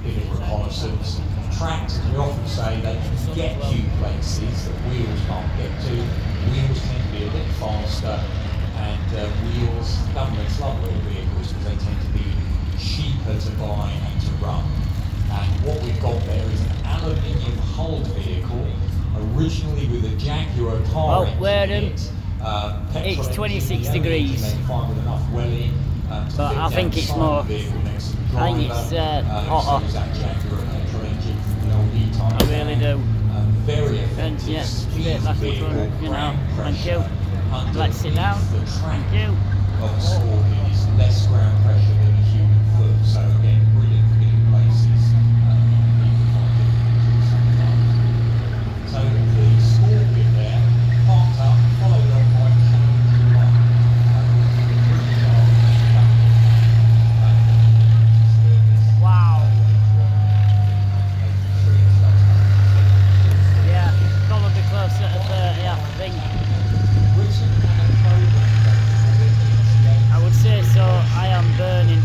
S10: bit of reconnaissance. Tracked, as we often say, they can get you places that wheels can't get to. Wheels tend to be a bit faster, and wheels, governments love wheel vehicles because they tend to be cheaper to buy and to run. And what we've got there is an aluminium hulled vehicle, originally with a Jaguar car engine in it.
S2: It's 26 degrees. But I think it's more. I think it's hotter. I really do. And yeah, straight back in front, you know. Thank you. Let's sit down. Thank you.
S10: Of a Scorpion is less ground pressure than a human foot, so again, brilliant for getting places. So the Scorpion there, parked up, followed on by
S2: Wow. Yeah, probably closer to 30, I think. I would say so. I am burning.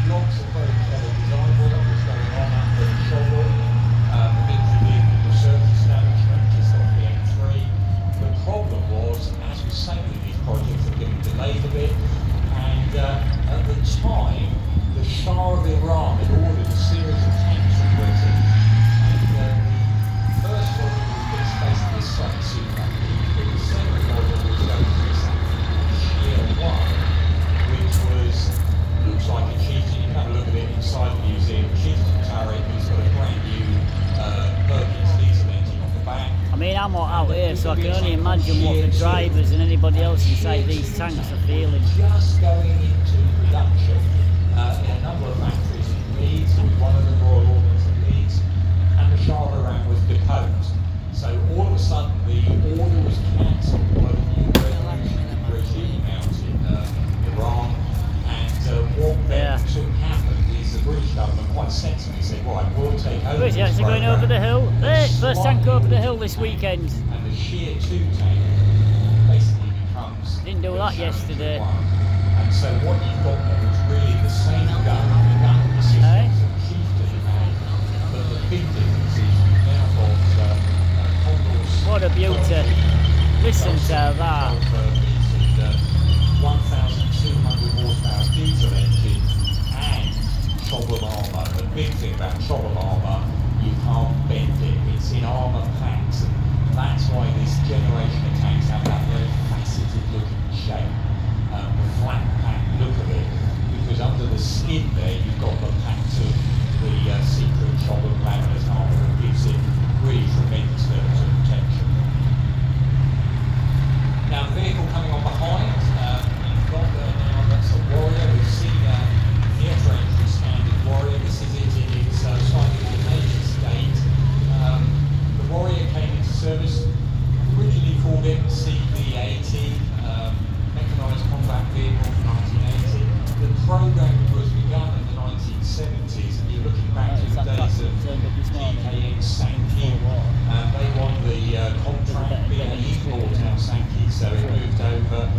S10: Lots of very clever design work was going on up at Shorewell, the military vehicle research establishment just off the M3. The problem was, as with so many of these projects, they're getting delayed a bit, and at the time, the Shah of Iran had ordered a series of tanks from Britain, and the first model was based on this site supercomputer, but the second model was going to be something called Shear 1, which was, looks like a cheetah. You can have a look at it inside the museum. Cheetah's turret, it's got a brand new Perkins diesel engine on the back.
S2: I mean, I'm not out here, so I can only imagine what the drivers and anybody else inside these tanks are feeling.
S10: Just going into production in a number of factories in Leeds, with one of the Royal Ordnance at Leeds, and the Shah of Iran was deposed. So all of a sudden, the order was cancelled by the new revolutionary regime out in Iran. What then happened is the British government quite sensibly said, right, we'll take over
S2: Where's he actually going over the hill? Hey, first tank over the hill this weekend.
S10: And the Shear 2 tank basically becomes...
S2: Didn't do that yesterday.
S10: And so what you've got there is really the same gun, the gun with the systems that Chieftain had, but the big difference is you've now got Condor's...
S2: What a beauty. Listen to that.
S10: 1,200 horsepower diesel engine and Chobble armour. The big thing about Chobble armour, you can't bend it. It's in armour packs, and that's why this generation of tanks have that very faceted looking shape, the flat pack look of it, because under the skin there you've got the pack of the secret Chobble laminate armour that gives it really tremendous levels of protection. Now the vehicle coming on behind, you've got there now, that's a Warrior. We've seen the entry standard Warrior. This is it in its slightly ornate state. The Warrior came into service, originally called it CV-80, mechanised combat vehicle from 1980. The program was begun in the 1970s, and you're looking back to the days of GKN Sankey. They won the contract, BAE bought out Sankey, so it moved over.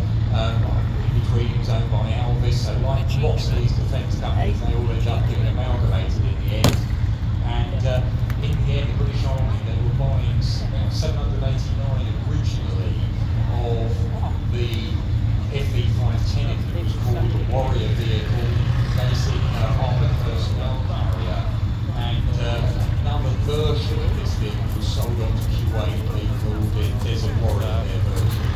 S10: Between it was owned by Alvis, so like lots of these defence companies, they all ended up getting amalgamated in the end. And in the end, the British Army, they were buying 789 originally of the FE510, it was called the Warrior vehicle, basic armoured personnel carrier. And another version of this vehicle was sold on to Kuwait, they called it, there's a Warrior there version.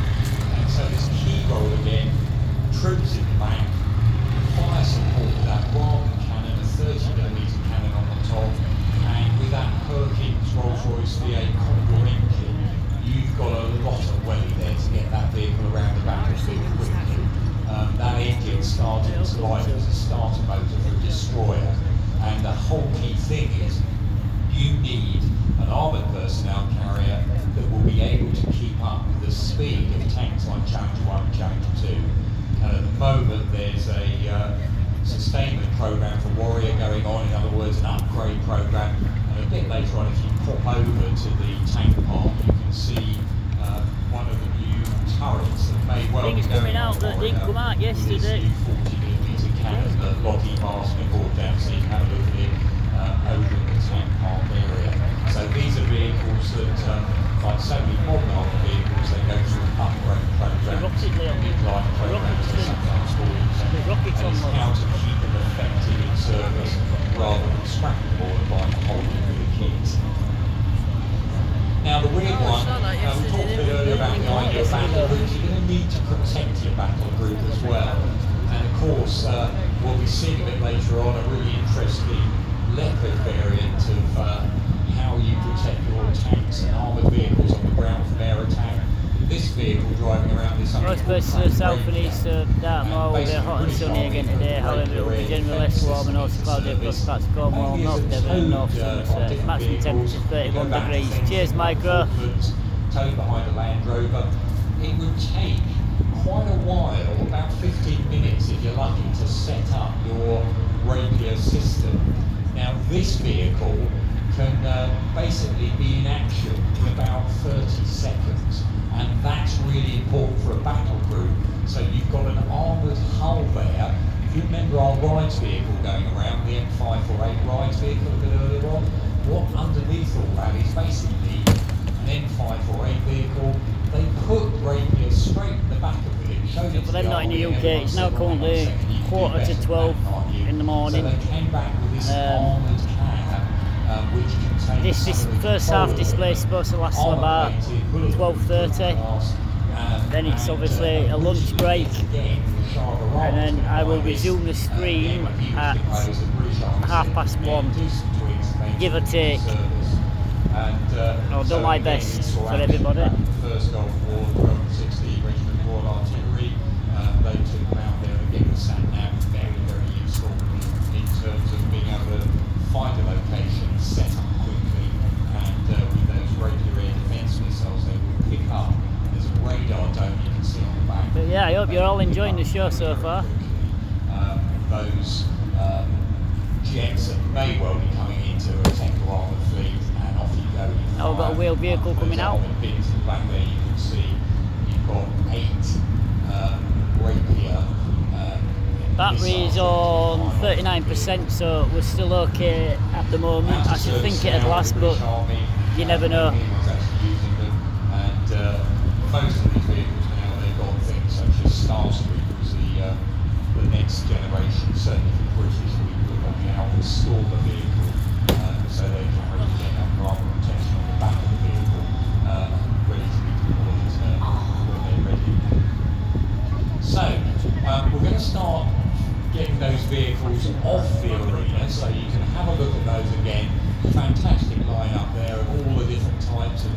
S10: And so this key role again, troops in the back, fire support with that Raven cannon, a upgrade programme. And a bit later on, if you pop over to the tank park, you can see one of the new turrets that may well be
S2: coming
S10: going
S2: out
S10: on
S2: that didn't come out yesterday.
S10: with this new 40mm cannon that Lockheed Martin have brought down, so you can have a look at it over in the tank park area. So these are vehicles that, like so many modern armoured vehicles, they go through an upgrade program, mid-life programs they sometimes call it, and it's how to keep them effective in service rather than scrapping them all and buying a whole new kit. Now the weird one, we talked a bit earlier about the idea of battle groups. You're going to need to protect your battle group as well. And of course, we'll be seeing a bit later on a really interesting Leopard variant of how you protect your tanks and armoured vehicles on the ground from air attack. This vehicle driving around this
S2: Most places to the south and east of Dartmoor will be hot and sunny again today, however it will be generally less warm and also cloudy across parts of Cornwall, North Devon and North Somerset. Maximum temperature 31 degrees. Cheers, Micro.
S10: Towed behind a Land Rover. It would take quite a while, about 15 minutes if you're lucky, to set up your Rapier system. Now this vehicle can basically be in action in about 30 seconds, and that's really important for a battle group. So you've got an armoured hull there. If you remember our rides vehicle going around, the M548 rides vehicle a bit earlier on, what underneath all that is basically an M548 vehicle. They put Rapier straight in the back of it. Showed it
S2: For them not in the UK, it's now currently 11:45 in the morning.
S10: So they came back with this armoured cab, which contains
S2: this first half display is supposed to last till about 12:30. Then it's obviously a lunch break, and then I will resume the stream at 1:30, give or take. I'll do my best for everybody.
S10: First Gulf War, 1260 Regiment Royal Artillery. They took them out there and again, the sat-nav is very, very useful in terms of being able to find a location, set up quickly, and with those Rapier air defence missiles they will pick up. There's a radar dome you can see on the back.
S2: But yeah, I hope you're all enjoying the show so far.
S10: Those jets that may well be coming into a technical armoured fleet, and off you go.
S2: Now we've got a wheeled vehicle coming out.
S10: Bits in the back there you can see you've got 8 Rapier.
S2: Battery is on 39%, so we're still okay at the moment. I should think it'd last, but you never know.
S10: And most of these vehicles now, they've got things such as Starscream, who's the next generation, certainly for British, we put on the Alpha Stormer vehicle, so they can really get that armor protection on the back of the vehicle, ready to be deployed when they're ready. So, we're going to start getting those vehicles off the arena, so you can have a look at those again. Fantastic lineup there of all the different types of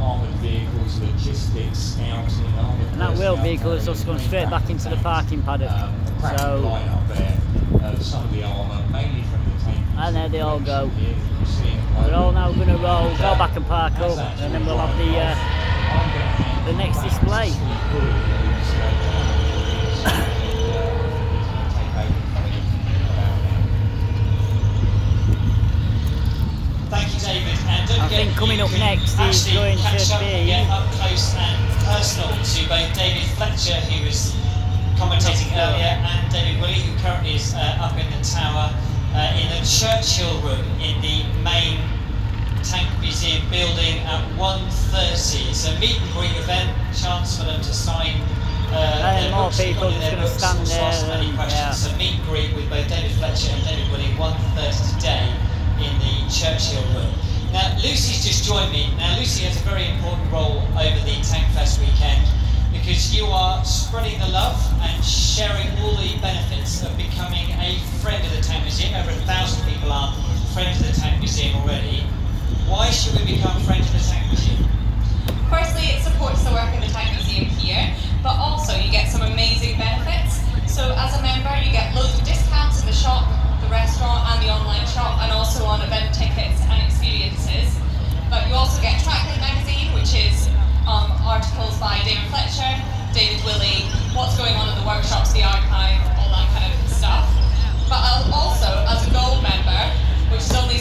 S10: armoured vehicles, logistics, scouting, armoured.
S2: And that wheeled vehicle has just gone straight back into the parking paddock. So
S10: lineup there. Some of the armour, mainly from the tank.
S2: And there they all go. We're all now going to roll, go back and park up, and then we'll have the next display.
S3: Thank you, David. And don't
S2: I
S3: forget,
S2: think coming
S3: you
S2: up
S3: can
S2: next is
S3: actually
S2: going
S3: catch
S2: to
S3: up and
S2: be
S3: get up close and personal to both David Fletcher, who was commentating earlier, and David Willey, who currently is up in the tower in the Churchill room in the main Tank Museum building at 1:30. It's a meet and greet event, chance for them to sign
S2: and more people just going to stand there.
S3: So meet and greet with both David Fletcher and David Willey 1:30 today in the Churchill room. Now Lucy's just joined me. Now Lucy has a very important role over the Tankfest weekend, because you are spreading the love and sharing all the benefits of becoming a friend of the Tank Museum. Over 1,000 people are friends of the Tank Museum already. Why should we become friends of the Tank Museum?
S11: Firstly, it supports the work in the Tank Museum here, but also you get some amazing benefits. So as a member, you get loads of discounts in the shop, the restaurant and the online shop, and also on event tickets and experiences. But you also get Tracklet magazine, which is articles by David Fletcher, David Willey, what's going on in the workshops, the archive, all that kind of stuff. But also, as a gold member, which is only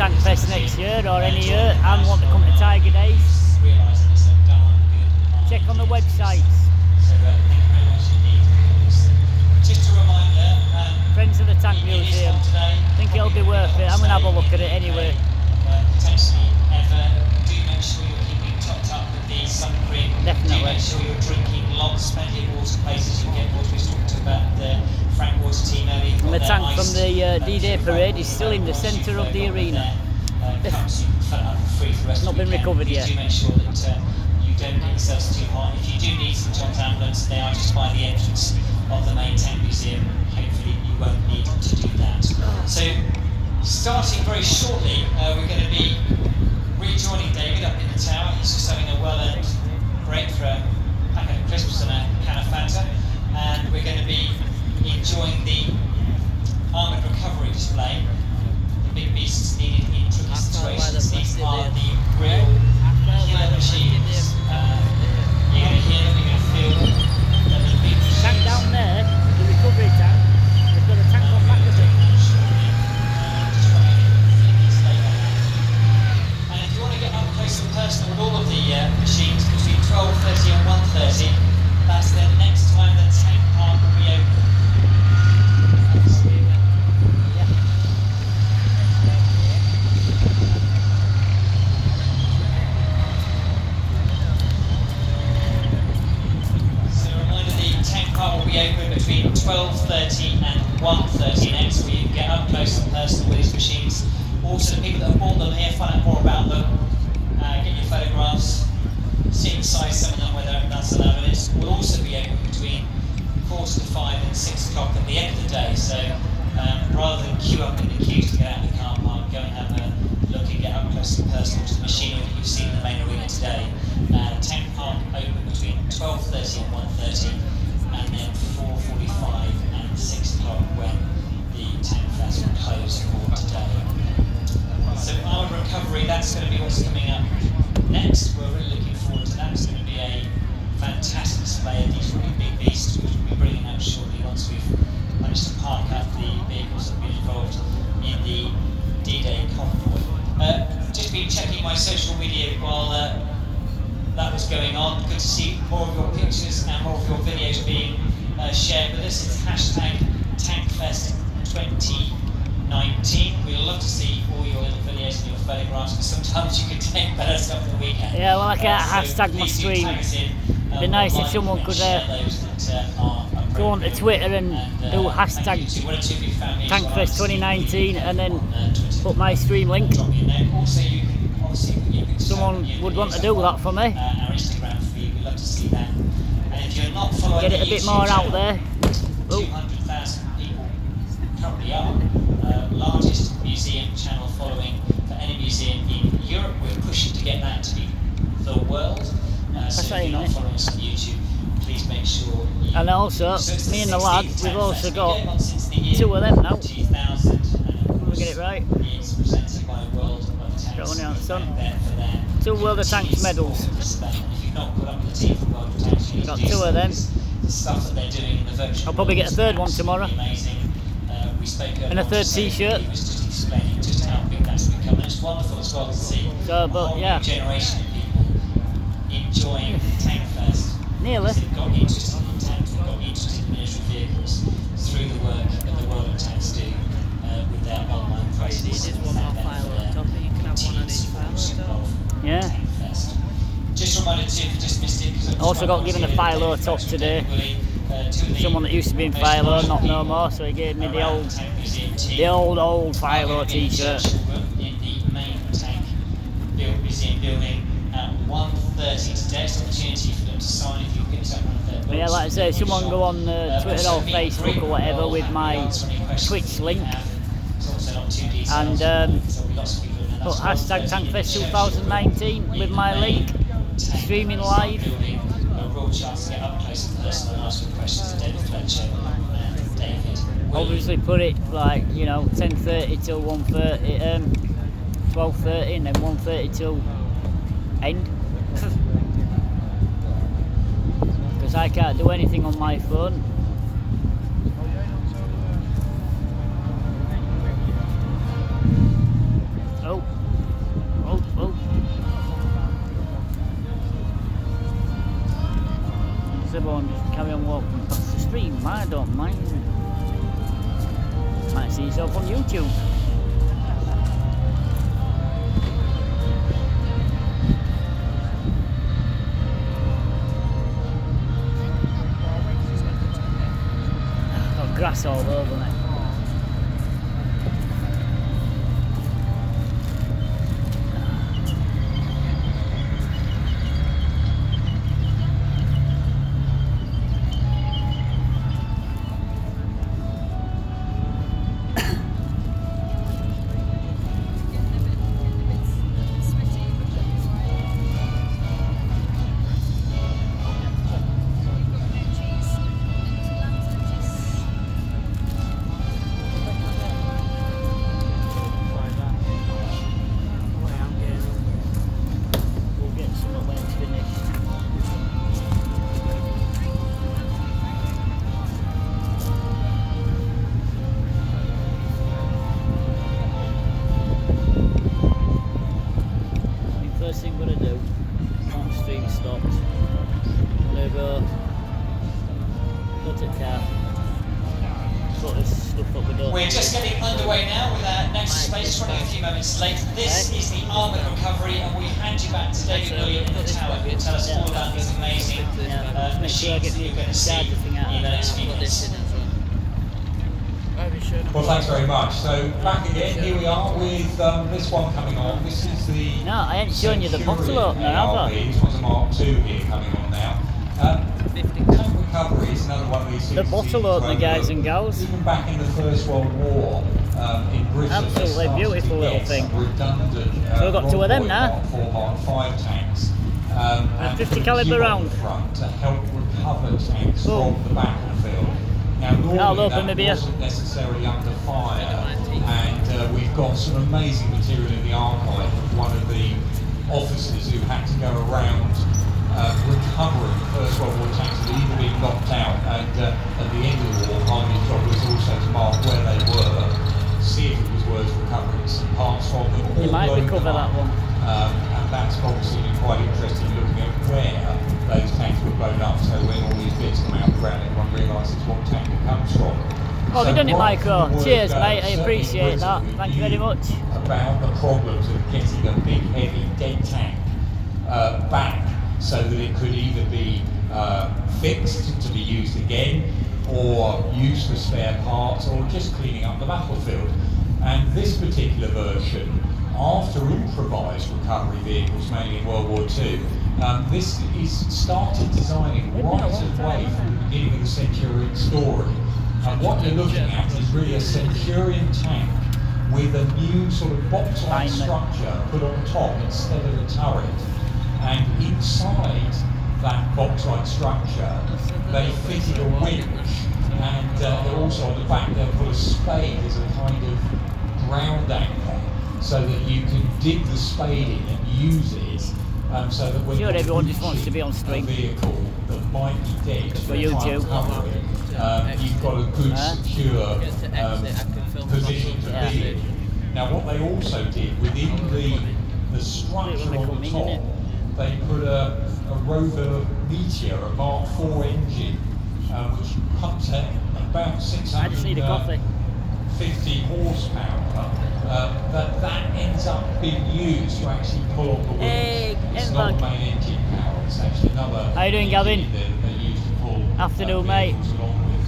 S2: Tankfest next year or any year and want to come to Tiger Days, check on the websites.
S3: So thank you very much indeed. Just a reminder,
S2: Friends of the Tank Museum. I think it'll be worth it. I'm going to have a look at it anyway.
S3: Potentially ever. Do make sure you're keeping topped up with the sun cream.
S2: Definitely.
S3: Do make sure you're drinking lots, plenty of water, places you can get water. We talked about the Frank Water team earlier.
S2: And the tank from the D-Day parade is still in the centre of the arena. Not been recovered yet.
S3: Do make sure that you don't get yourselves too hot. If you do need some Tom's ambulance, they are just by the entrance of the main tank museum. Hopefully you won't need to do that. So, starting very shortly, we're going to be rejoining David up in the tower. He's just having a well-earned break for a packet of crisps and a can of Fanta. And we're going to be enjoying the armoured recovery display. The big beasts needed in tricky situations. These are the real killer machines. You're going to hear them, you're going to feel them. The big
S2: Tank down there, the recovery tank, they've got a tank on back of it.
S3: And if you want to get up close and personal with all of the machines between 12:30 and 1:30, that's the next time the tank park will be open. Will be open between 12:30 and 1:30 next, where you can get up close and personal with these machines. Also, the people that have bought them here, find out more about them, get your photographs, see inside some of them, whether that's allowed. It will also be open between 4:45 and 6 o'clock at the end of the day. So rather than queue up in the queues to get out of the car park, go and have a look and get up close and personal to the machinery that you've seen in the main arena today. Tank Park open between 12:30 and 1:30. And then 4:45 and 6 o'clock when the Tankfest will close for today. So armoured recovery, that's going to be what's coming up next. We're really looking forward to that. It's going to be a fantastic display of these really big beasts, which we'll be bringing out shortly once we've managed to park up the vehicles that have been involved in the D-Day convoy. Just been checking my social media while that was going on. Good to see more of your pictures and more of your videos being shared with us. It's hashtag Tankfest 2019. We'd love to see all your little videos and your photographs, because sometimes you can take better stuff on the weekend.
S2: Yeah, well, I can't hashtag my stream. It'd be nice if someone could go on to Twitter and do hashtag Tankfest 2019 and then put my stream link. Someone would want to do that for me. Get it a bit more out there.
S3: 200,000 people currently are. Largest museum channel following for any museum in Europe. We're pushing to get that to be the world. So if you're not following us on YouTube, please make sure you...
S2: And also, me and the lad, we've also got 2 of them now. We get it right.
S3: It's presented by World of Tanks.
S2: Got one on the sun. 2 World of Tanks medals. Got 2 of them.
S3: Stuff that they're doing in the virtual
S2: I'll probably get a 3rd one tomorrow. And a 3rd t-shirt.
S3: He was just explaining just how big that's become. And it's wonderful as well to see
S2: So, but,
S3: a whole
S2: yeah.
S3: new generation of people enjoying Tankfest.
S2: Nearly.
S3: They've got interested in tanks, they've got interested in military vehicles through the work that the World of Tanks do with their online presence.
S2: Yeah.
S3: Just a reminder too, if you just missed it.
S2: Also got given a Philo top today. Someone that used to be in Philo, not no more, so he gave me the old Philo t-shirt.
S3: In the main tank museum building at 1:30 today. It's an opportunity for them to sign if you pick up one of their books.
S2: But yeah, like I say, someone go on Twitter or Facebook or whatever with my Twitch link and put hashtag Tankfest 2019 with my link, streaming live. Obviously put it like, you know, 10:30 till 1:30, 12:30 and then 1:30 till end. Because I can't do anything on my phone. Oh. I don't mind. Might see yourself on YouTube. Got grass all over me. First thing I'm going to do, on stream stopped, I'm going to go to the car, put this stuff up the door.
S3: We're just getting underway now with our next space, just running a few moments late. This is the armoured recovery, and we hand you back to David William in the tower, who will tell us all about these amazing machines that you're going to see in the next few minutes.
S10: Well, thanks very much. So back again, here we are with this one coming on. This is the...
S2: No, I ain't showing you the bottle opener, have I?
S10: This one's a Mark II here coming on now. Tank recovery is another one of these things.
S2: The bottle opener, guys and gals.
S10: Even back in the First World War in Britain,
S2: absolutely beautiful little thing.
S10: Redundant,
S2: so we've got two of them now.
S10: Mark IV, Mark V tanks.
S2: And 50 calibre round.
S10: To help recover tanks from the battlefield. Now, normally that wasn't necessarily under fire, and we've got some amazing material in the archive of one of the officers who had to go around recovering First World War tanks that had either been knocked out, and at the end of the war, part of his job was also to mark where they were, see if it was worth recovering some parts from them.
S2: You might recover that one.
S10: And that's obviously been quite interesting looking at where those tanks were blown up, so when all these bits come out of the ground, everyone realises what tank it comes from.
S2: Well, so done it, Michael. Cheers, mate. I appreciate that. Thank you very much.
S10: About the problems of getting a big, heavy, dead tank back so that it could either be fixed to be used again, or used for spare parts, or just cleaning up the battlefield. And this particular version, after improvised recovery vehicles, mainly in World War II, this is started designing right away from the beginning of the Centurion story. And what you're looking at is really a Centurion tank with a new sort of box-like structure put on top instead of a turret. And inside that box-like structure, they fitted a winch, and also on the back they'll put a spade as a kind of ground anchor, so that you can dig the spade in and use it, so that when
S2: everyone just wants to be on stream.
S10: A vehicle that might be dead
S2: for YouTube,
S10: you've got a good secure position to be in. Now, what they also did within the structure on the top, they put a Rover Meteor, a Mark IV engine, which pumps at about 650 horsepower. That ends up being used to actually pull on the wheels. It's not main engine power, it's actually another.
S2: How you doing, Gavin?
S10: They use to pull
S2: afternoon, mate.
S10: Along with.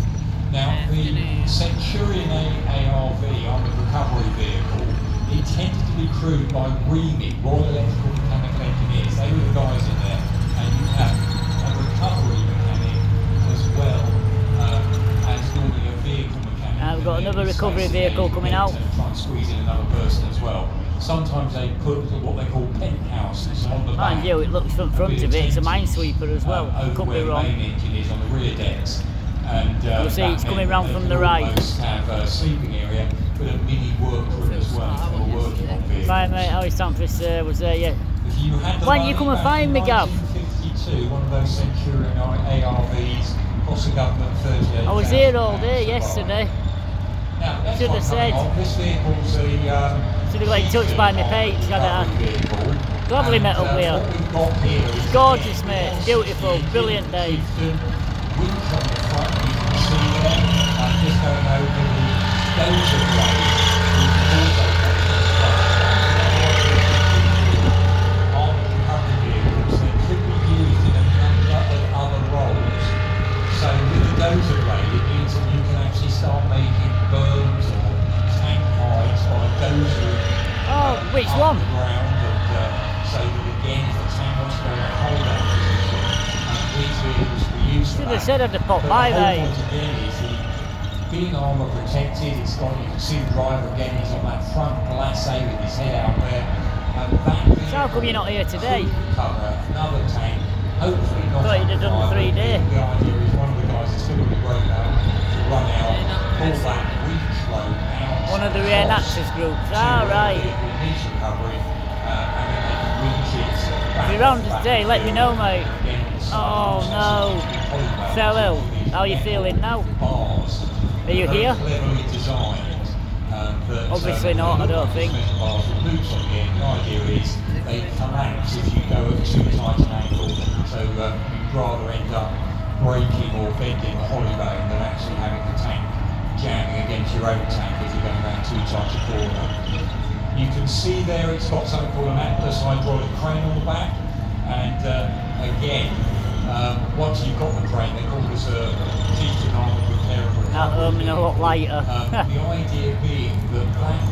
S10: Now, the Centurion ARV armoured recovery vehicle, intended to be crewed by REME, Royal Electrical Mechanical Engineers. They were the guys in there, and you have a recovery mechanic as well as normally a vehicle mechanic.
S2: We've got another recovery vehicle coming out.
S10: Try and squeeze in another person as well. Sometimes they put what they call penthouses on the back.
S2: Mind you, it looks from front of it, it's a minesweeper as well. Could be wrong.
S10: The main engine is on the rear decks. And
S2: you'll see it's coming round from the right.
S10: Have a sleeping area with a mini workroom as well for working on vehicles.
S2: Fine, mate. How is Tankfest was there, yeah. Why don't you come and find me, Gav?
S10: 1952, one of those Centurion ARVs, cost the government £38,000.
S2: I was here all day yesterday.
S10: Now,
S2: should have said.
S10: This vehicle's a
S2: should have got in touch by my page. Lovely metal wheel. It's gorgeous, mate. Beautiful, brilliant day.
S10: see there, just going over the dozer blade, which is also armoured recovery vehicles that could be used in a number of other roles. So with the dozer blade, it means that you can actually start making berms or tank hides by dozering
S2: which
S10: up
S2: one?
S10: the ground, and so that again, if the tank wants to go in a hold that position, these vehicles will be used for
S2: Should
S10: that.
S2: have said I'd have popped
S10: But
S2: by
S10: the whole
S2: there.
S10: point again is being armour protected. It's got, you can see the driver again, he's on that front glacé with his head out there.
S2: So how come you're not here today?
S10: Cover another tank, hopefully not.
S2: Thought you'd have done 3 days.
S10: The idea is one of the guys that's still got the brake out to run out, pull that weak load out.
S2: One of the reenactors groups. Right.
S10: Niche recovery, and then they can reach it.
S2: If you're around today, let me know, mate. Oh no. Fell ill. How are you feeling now? Are you here?
S10: Cleverly designed, but,
S2: Obviously not, I don't think.
S10: Bars with loops on the end. The idea is they collapse if you go at too tight an angle. So you'd rather end up breaking or bending the hollybone than actually having the tank jamming against your own tank if you're going around too tight a corner. You can see there it's got something called an Atlas hydraulic crane on the back, and again, once you've got the crane, they call this a teaching armour repair and recovery.
S2: At home and a lot lighter.
S10: The idea being that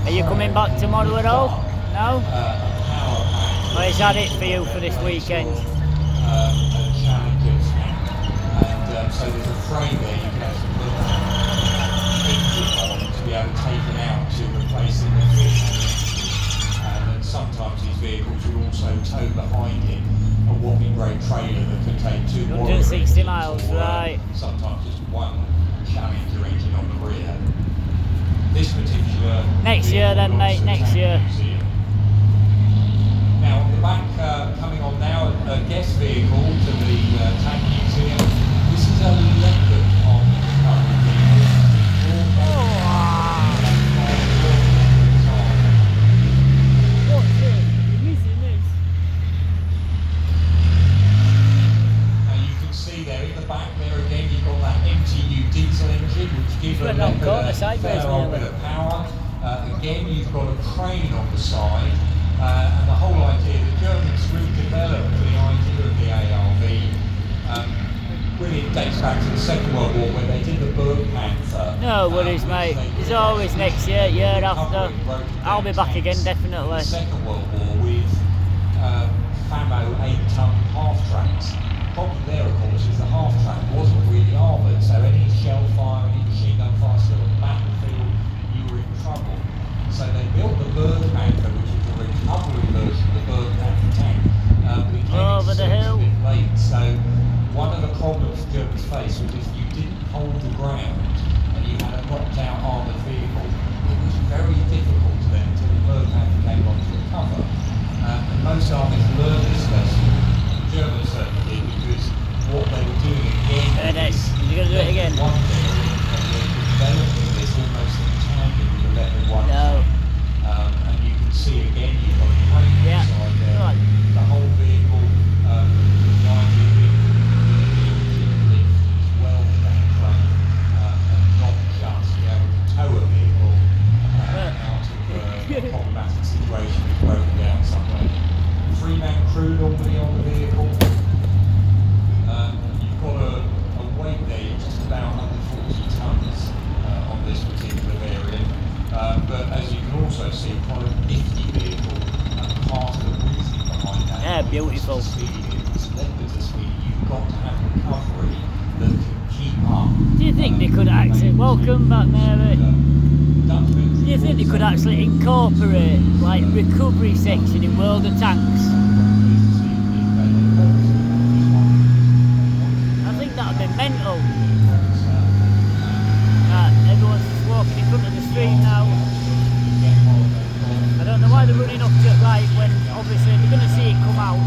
S2: Are you coming back tomorrow at all? No?
S10: power pack.
S2: Or is that it for you for this weekend?
S10: A Challenger tank, and so there's a frame there you can actually put an engine on to be able to take it out to replace it with fish. And sometimes these vehicles will also tow behind it a whopping great trailer that can take 2
S2: 160 miles, right.
S10: Sometimes just one Challenger engine on the rear. This particular
S2: Next year then, mate, next year.
S10: Now on the back, coming on now, a guest vehicle to the Tank Museum. This is a Leopard on recovery vehicle.
S2: What's it? You're missing this.
S10: Now you can see there in the back there again, you've got that MTU diesel engine which gives a fair bit of power. Again, you've got a crane on the side, and the whole idea, the Germans really developed the idea of the ARV. Really it dates back to the Second World War when they did the Bergpanther.
S2: No worries, mate. There's always next year, year after. I'll be back again, definitely.
S10: The Second World War with FAMO 8-ton half-tracks. The problem there, of course, is the half-track wasn't really armoured, so any shell fire, any machine gun fire still on the battlefield, you were in trouble. So they built the Bergpanther, which was a recovery version of the Bergpanther tank. But it came
S2: over the hill.
S10: a bit late, so one of the problems Germans faced was if you didn't hold the ground and you had a knocked out armoured vehicle, it was very difficult to them until the Bergpanther came on to recover. And most armies learned this lesson. The Germans certainly did, because what they were doing again is
S2: you're going to do it again?
S10: one area, and they're developing this almost in tandem with the Leopard 1.
S2: No.
S10: And you can see again, you've got a crane inside there.
S2: Right.
S10: The whole vehicle, the idea being the engine lift as well with that crane, and not just be able to tow a vehicle out of a problematic situation that's broken down somewhere. 3-man crew normally on the vehicle. You've got a weight there, just about 140 tons on this particular variant. But as you can also see, quite a nifty vehicle, and part of the reason behind that.
S2: Yeah, beautiful.
S10: You've got to have recovery that can keep up.
S2: Do you think they could actually, welcome back, Mary, do you think they could actually incorporate like recovery section in World of Tanks? I think that would be mental. Right, everyone's just walking in front of the street now. I don't know why they're running up to it right when obviously they're going to see it come out.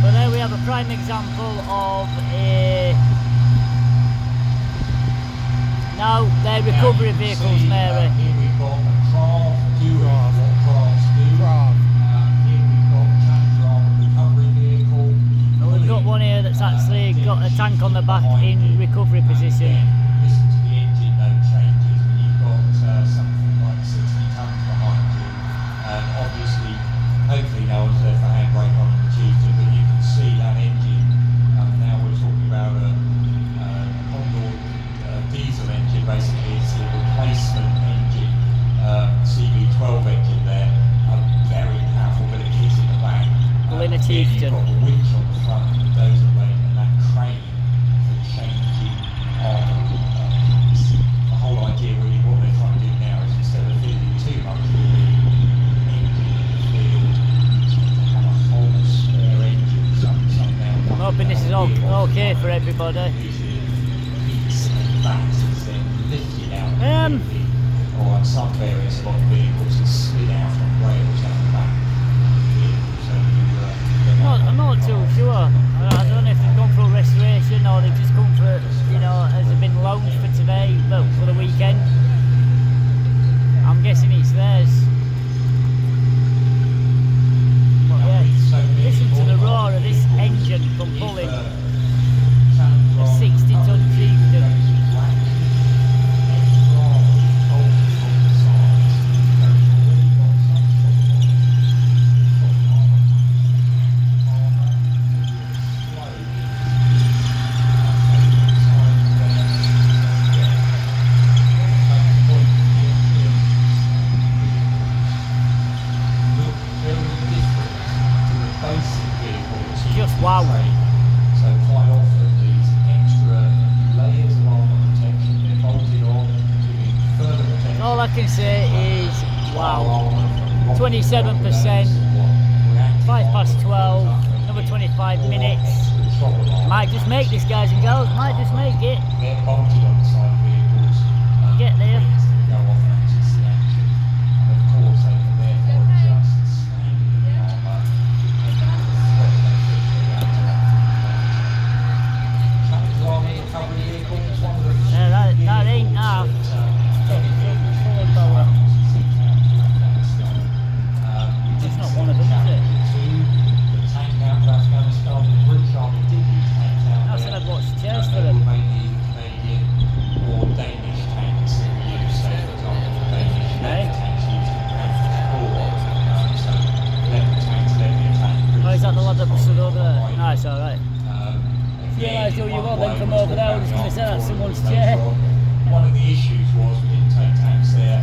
S2: But there we have a prime example of a... No, they're recovery vehicles, Mary.
S10: Here we've got a Krav doing what Kravs do. Here we've got a Challenger armoured recovery vehicle.
S2: We've got one here that's actually got a tank back on the back in recovery position.
S10: Listen to the engine note changes when you've got something like 60 tons behind you. And obviously, hopefully no one's left the handbrake on the Chieftain, but you can see that engine. Now we're talking about a Condor diesel engine, basically it's a replacement engine, CV12 engine there. A very powerful bit of kit in the back.
S2: Lina
S10: You've
S2: Chieftain.
S10: got the winch on the front, the dozer blade, and that crane for changing on the whole idea. Really, what they're trying to do now is instead of feeding too much with the engine in the field, you tend to have a whole spare engine. Some now.
S2: I'm hoping this is all okay for everybody.
S10: Heats and backs instead lifted out. Or on some variants of modern vehicles, it's slid out from rails out the back.
S2: I'm not too sure. I don't know if they've gone through restoration or they've just come for, you know, has it been loaned for today, but for the weekend. I'm guessing it's theirs. But yeah, listen to the roar of this engine from pulling a 60-ton Chieftain. Just wow.
S10: So quite often these extra layers of armour protection, they're bolted on, giving further protection.
S2: All I can say is wow. 27%, 12:05, another 25 minutes. Might just make this, guys and girls, might just make it.
S10: They're bolted on the side vehicles.
S2: Get there.
S10: Go off and actually see action. And of course they can therefore adjust standing the armour depending on the threat they think they're going to have. Challenge Army recovery vehicles, one of the
S2: That ain't half. It's not one of them, is it?
S10: The tank out of Afghanistan, the British Army did use tanks out
S2: I
S10: there.
S2: said I'd watch the chairs for
S10: They
S2: them.
S10: were mainly Canadian or Danish tanks that were used, say for example, the Danish leopard tanks used in British Corps. So leopard tanks led the attack.
S2: Oh, is that the lad that stood over there? No, it's alright. Realised who you were then from over there, I was going to say that's someone's chair.
S10: One of the issues was we didn't take tanks there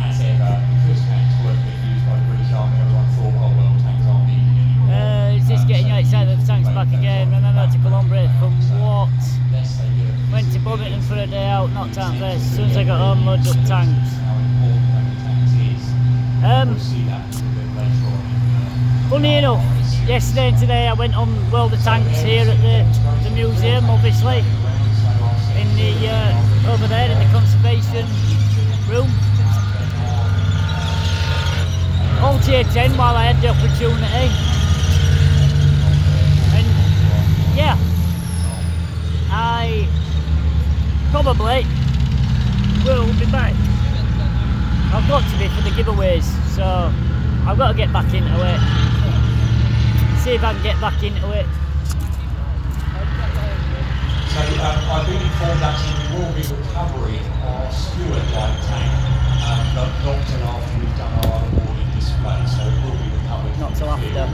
S10: as ever because tanks weren't being used by the British Army. Everyone thought, oh well, tanks aren't needed anymore.
S2: Is this getting you outside of the tanks back again? Remember to Colombia from what? Went to Birmingham for a day out, not Tankfest. As soon as I got home, loaded up tanks. Funny enough, yesterday and today I went on World of Tanks here at the museum, obviously, in the over there in the conservation room. All tier 10 while I had the opportunity, and yeah, I probably will be back. I've got to be for the giveaways, so I've got to get back into it. See if I can get back into it.
S10: So I've been informed actually we will be recovering our Stuart light tank, not till after we've done our other boarding display, so it will be recovered.
S2: Not till after.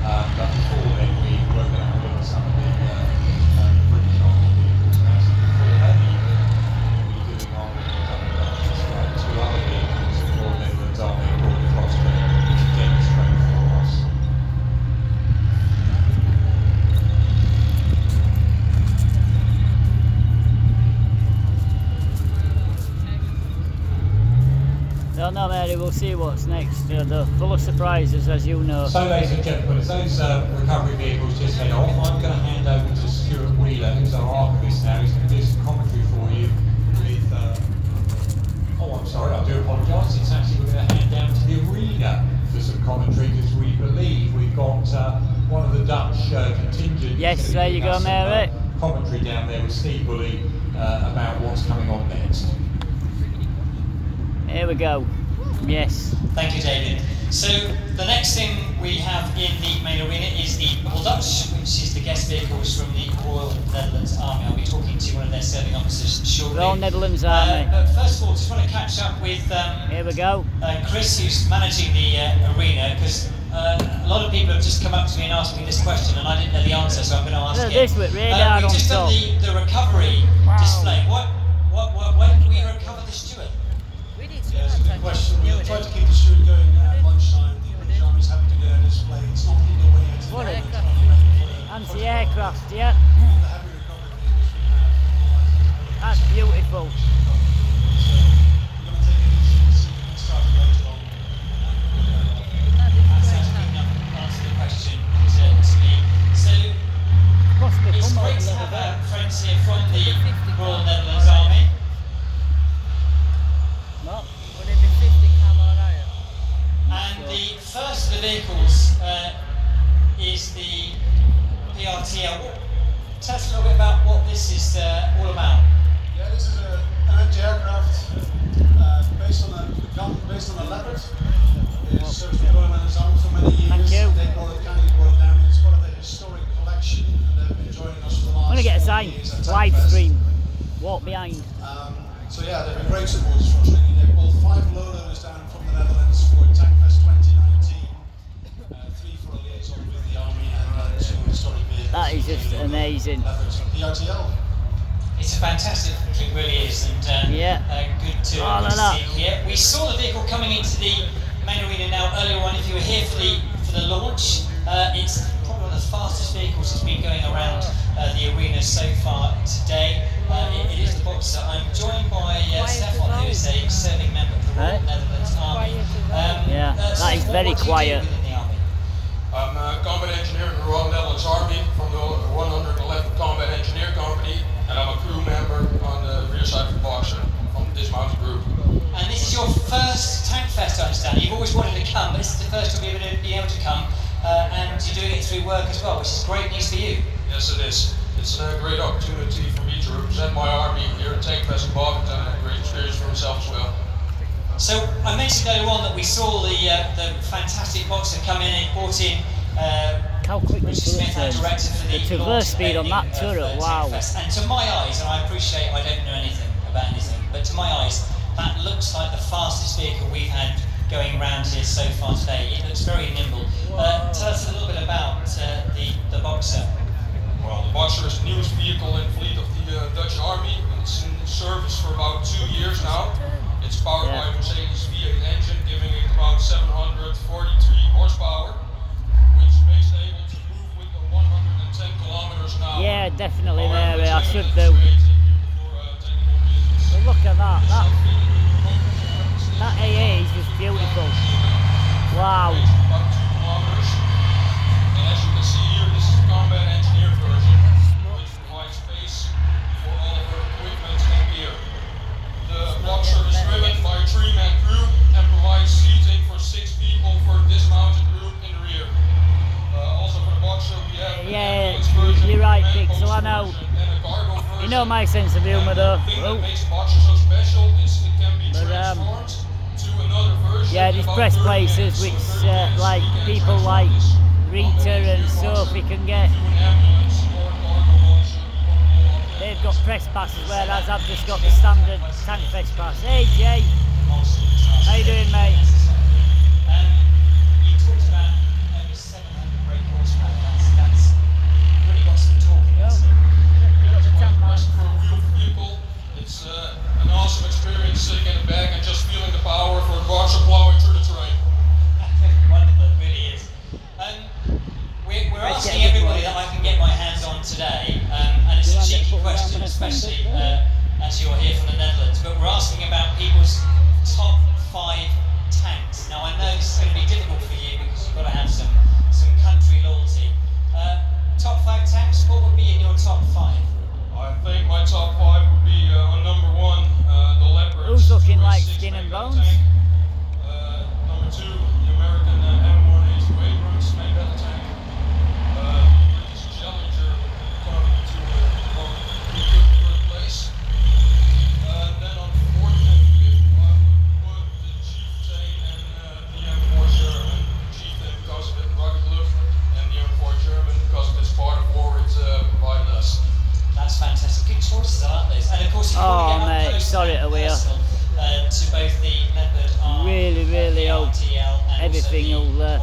S10: But before then we were going to have a look at some of the British Army vehicles. And actually before then we'll be doing our two other vehicles that Royal Netherlands Army brought across to demonstrate for us.
S2: Don't know, Mary, we'll see what's next. They're full of surprises, as you know.
S10: So, ladies and gentlemen, as those recovery vehicles just head off, I'm going to hand over to Stuart Wheeler, who's our archivist now. He's going to do some commentary for you with... oh, I'm sorry, I do apologise. It's actually we're going to hand down to the arena for some commentary because we believe we've got one of the Dutch contingent.
S2: Yes, there you go, Mary.
S10: Commentary down there with Steve Bully about what's coming on next.
S2: Here we go. Yes.
S3: Thank you, David. So the next thing we have in the main arena is the Dutch, which is the guest vehicles from the Royal Netherlands Army. I'll be talking to one of their serving officers shortly.
S2: Royal Netherlands Army.
S3: But first of all, just want to catch up with
S2: here we go.
S3: Chris, who's managing the arena, because a lot of people have just come up to me and asked me this question, and I didn't know the answer, so I'm going to ask it.
S2: This bit really hard
S3: we've
S2: on
S3: just done
S2: top.
S3: the recovery display. When did we recover the steward?
S9: Yeah, it's a good question. We tried to keep the steward going at lunchtime. The British Army's happy to get a display. It's not on the way out to
S2: What
S9: the
S2: anti-aircraft, yeah.
S9: the heavy recovery vehicles we have.
S2: That's beautiful.
S9: So we're going to take it easy and see if we can start later on.
S3: That sounds good enough to answer the question to me. So it's great to have friends here from the Royal Netherlands Army. And the first of the vehicles is the PRTL. Tell us a little bit about what this is all about.
S9: Yeah, this is an anti-aircraft based on a Leopard. It's served the Royal Netherlands Army for many years.
S2: Thank you.
S9: They brought it down. It's part of the historic collection, and they've been joining us for the last
S2: I'm going to get a sign.
S9: years at
S2: Live
S9: Tankfest.
S2: stream. Walk behind.
S9: So yeah, they've been great supporters for us. They brought 5 low loaders down from the Netherlands for Tankfest 2019. 3 for a liaison with the Army and 2 historic vehicles.
S2: That is just amazing.
S9: Leopards from PRTL.
S3: It's a fantastic, it really is, and good to see it here. We saw the vehicle coming into the main arena now earlier on. If you were here for the launch, it's probably one of the fastest vehicles that's been going around the arena so far today. It is the Boxer. I'm joined by Stefan, who is a serving member of the Royal Netherlands Army.
S2: That is very quiet.
S12: I'm a combat engineer in the Royal Netherlands Army from the 111th Combat Engineer Company, and I'm a crew member on the rear side of the Boxer from the dismounted group.
S3: And this is your first Tankfest, I understand. You've always wanted to come, but this is the first time you'll be able to come, and you're doing it through work as well, which is great news for you.
S12: Yes, it is. It's a great opportunity for me to represent my army here at Tankfest in Bovington, and a great experience for myself as well.
S3: So I mentioned earlier on that we saw the fantastic Boxer come in and brought in
S2: how quickly
S3: Smith, our director for the
S2: traverse speed on that turret, wow.
S3: Tankfest. And to my eyes, and I appreciate I don't know anything about anything, but to my eyes, that looks like the fastest vehicle we've had going around here so far today. It looks very nimble. Tell us a little bit about the Boxer.
S12: Well, the Boxer is the newest vehicle in the fleet of the Dutch Army. It's in service for about 2 years now. It's powered by a Mercedes V8 engine, giving it about 743 horsepower, which makes it able to move with 110 kilometers an hour.
S2: Yeah, definitely there. I should do. But look at that. That AA is just beautiful. Wow.
S12: About 2 kilometers. And as you can see here, this is the combat engineer version, which provides space for all of our equipment and gear. The Boxer is driven by a 3-man crew and provides seating for 6 people for a dismounted group in the rear. Also for the Boxer we have an ambulance version,
S2: you're right,
S12: a
S2: Pixel, I know.
S12: and a cargo version.
S2: You know my sense of humour though.
S12: The thing that makes the Boxer so special is it can be transformed to another version.
S2: Yeah, there's
S12: about
S2: press
S12: 30
S2: places
S12: minutes,
S2: which
S12: so 30 minutes
S2: like
S12: we can
S2: people
S12: transform
S2: like
S12: this
S2: Rita and Sophie can get.
S12: to an ambulance or a cargo Boxer.
S2: They've got press passes, whereas I've just got the standard Tankfest pass. Hey Jay, how you doing, mate?
S3: You talked about over 700 brake horsepower. That's really got some talking.
S12: For a real vehicle, it's an awesome experience sitting in the back and just feeling the power for a Boxer plowing through the terrain.
S3: Wonderful, it really is. We're asking everybody that I can get my hands on today, and it's a cheeky question, especially as you're here from the Netherlands, but we're asking about people's top 5 tanks
S2: everything will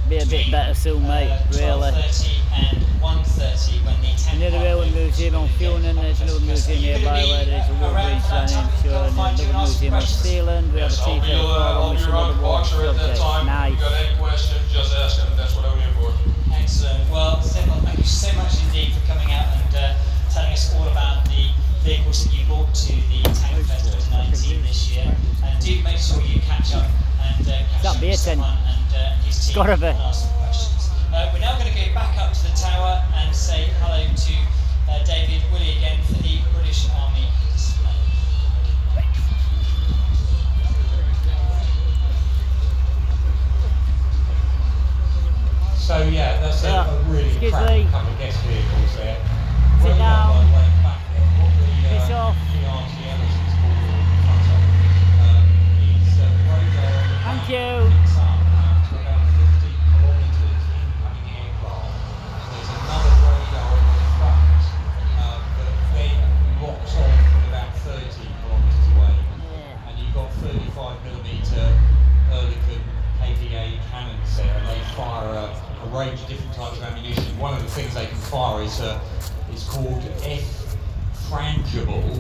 S2: be a bit better soon, mate, really.
S3: 12:30 and 1:30 when the Tankfest
S2: Near the Railway Museum on Funen, there's another museum nearby where there's a Wolverine standing show, and another museum on Sealand. We have a T-34 along with some other water subjects. Nice.
S12: If you've got any questions, just ask, and that's what I'm here for.
S3: Excellent. Well, Stefan, thank you so much indeed for coming out and telling us all about the vehicles that you brought to the Tankfest 2019 this year. And do make sure you catch up and catch up with Stefan and his team and ask some questions. We're now going to go back up to the tower and say hello to David Willey again for the British Army display.
S10: So yeah, that's a really cracking couple of guest vehicles there.
S2: Sit down. Piss off. Thank you.
S10: Range of different types of ammunition. One of the things they can fire is called F-frangible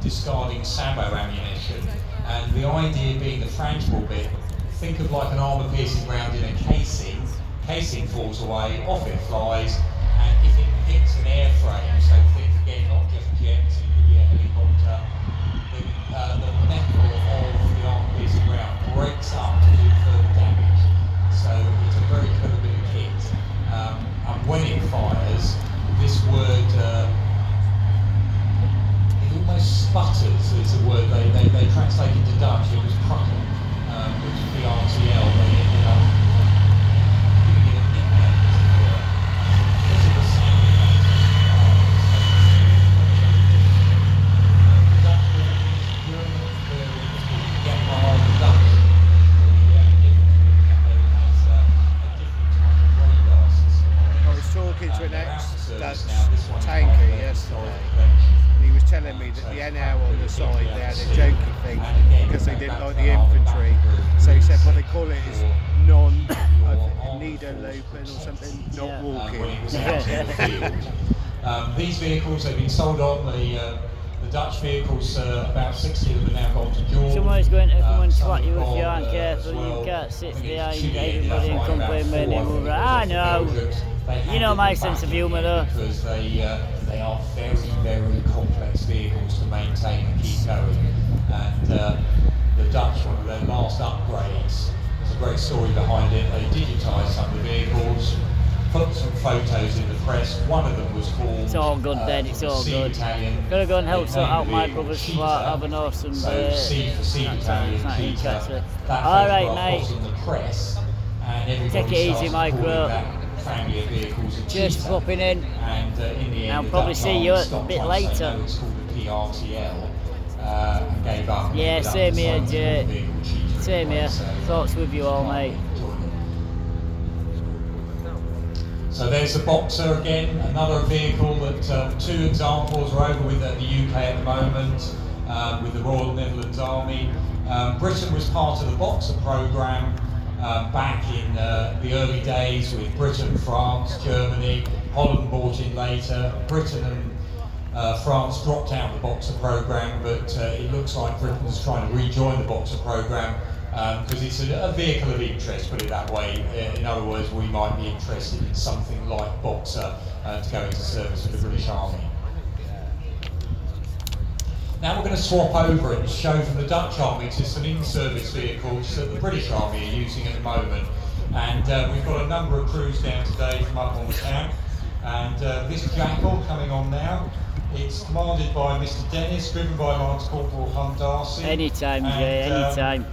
S10: discarding sabot ammunition, and the idea being the frangible bit. Think of like an armour-piercing round in a casing. Casing falls away, off it flies, and if it hits an airframe, so think again not just jets, it could be a helicopter. The metal of the armour-piercing round breaks up to do further damage. So it's a very clever bit of kit. And when it fires, this word, it almost sputters, is a word they translate into Dutch. It was prukken, which is PRTL. They ended up giving it a nickname, as it were. Because of the sound it makes. Dutch version, German version, the Dutch.
S8: Talking to an ex-Dutch tanker yesterday, and he was telling me that the NL on the side, they had a jokey thing because they didn't like the infantry. So he said, well, they call it is needle open or something, not walking.
S10: These vehicles have been sold on the Dutch vehicles. About 60 of them are now gone to George.
S2: Someone's going to come and swat you if you aren't careful. You can't sit behind everybody and complain when they move around. I know. You know my sense of humour though.
S10: Because they are very, very complex vehicles to maintain and keep going. And the Dutch, one of their last upgrades, there's a great story behind it. They digitised some of the vehicles, put some photos in the press. One of them was called
S2: It's all good, Dad, it's all good. Gotta go and help sort out my brother's flat, have an awesome
S10: C for Sea Battalion, Cheetah.
S2: Alright, mate.
S10: In the press, and
S2: take it easy, Micro.
S10: Family of vehicles
S2: Just popping in.
S10: And in the end,
S2: I'll probably see you a bit later.
S10: It's called the PRTL. And gave up.
S2: Yeah, same here, Jay. Same here. Thoughts with you all, mate.
S10: So there's the Boxer again, another vehicle that two examples are over with the UK at the moment, with the Royal Netherlands Army. Britain was part of the Boxer programme back in the early days with Britain, France, Germany. Holland bought in later. Britain and France dropped out of the Boxer programme, but it looks like Britain's trying to rejoin the Boxer programme because it's a vehicle of interest, put it that way. In other words, we might be interested in something like Boxer to go into service with the British Army. Now we're going to swap over and show from the Dutch Army to some in-service vehicles that the British Army are using at the moment. And we've got a number of crews down today from up on the town. And this Jackal coming on now, it's commanded by Mr. Dennis, driven by Lance Corporal Hunt Darcy.
S2: Anytime, Jay, anytime.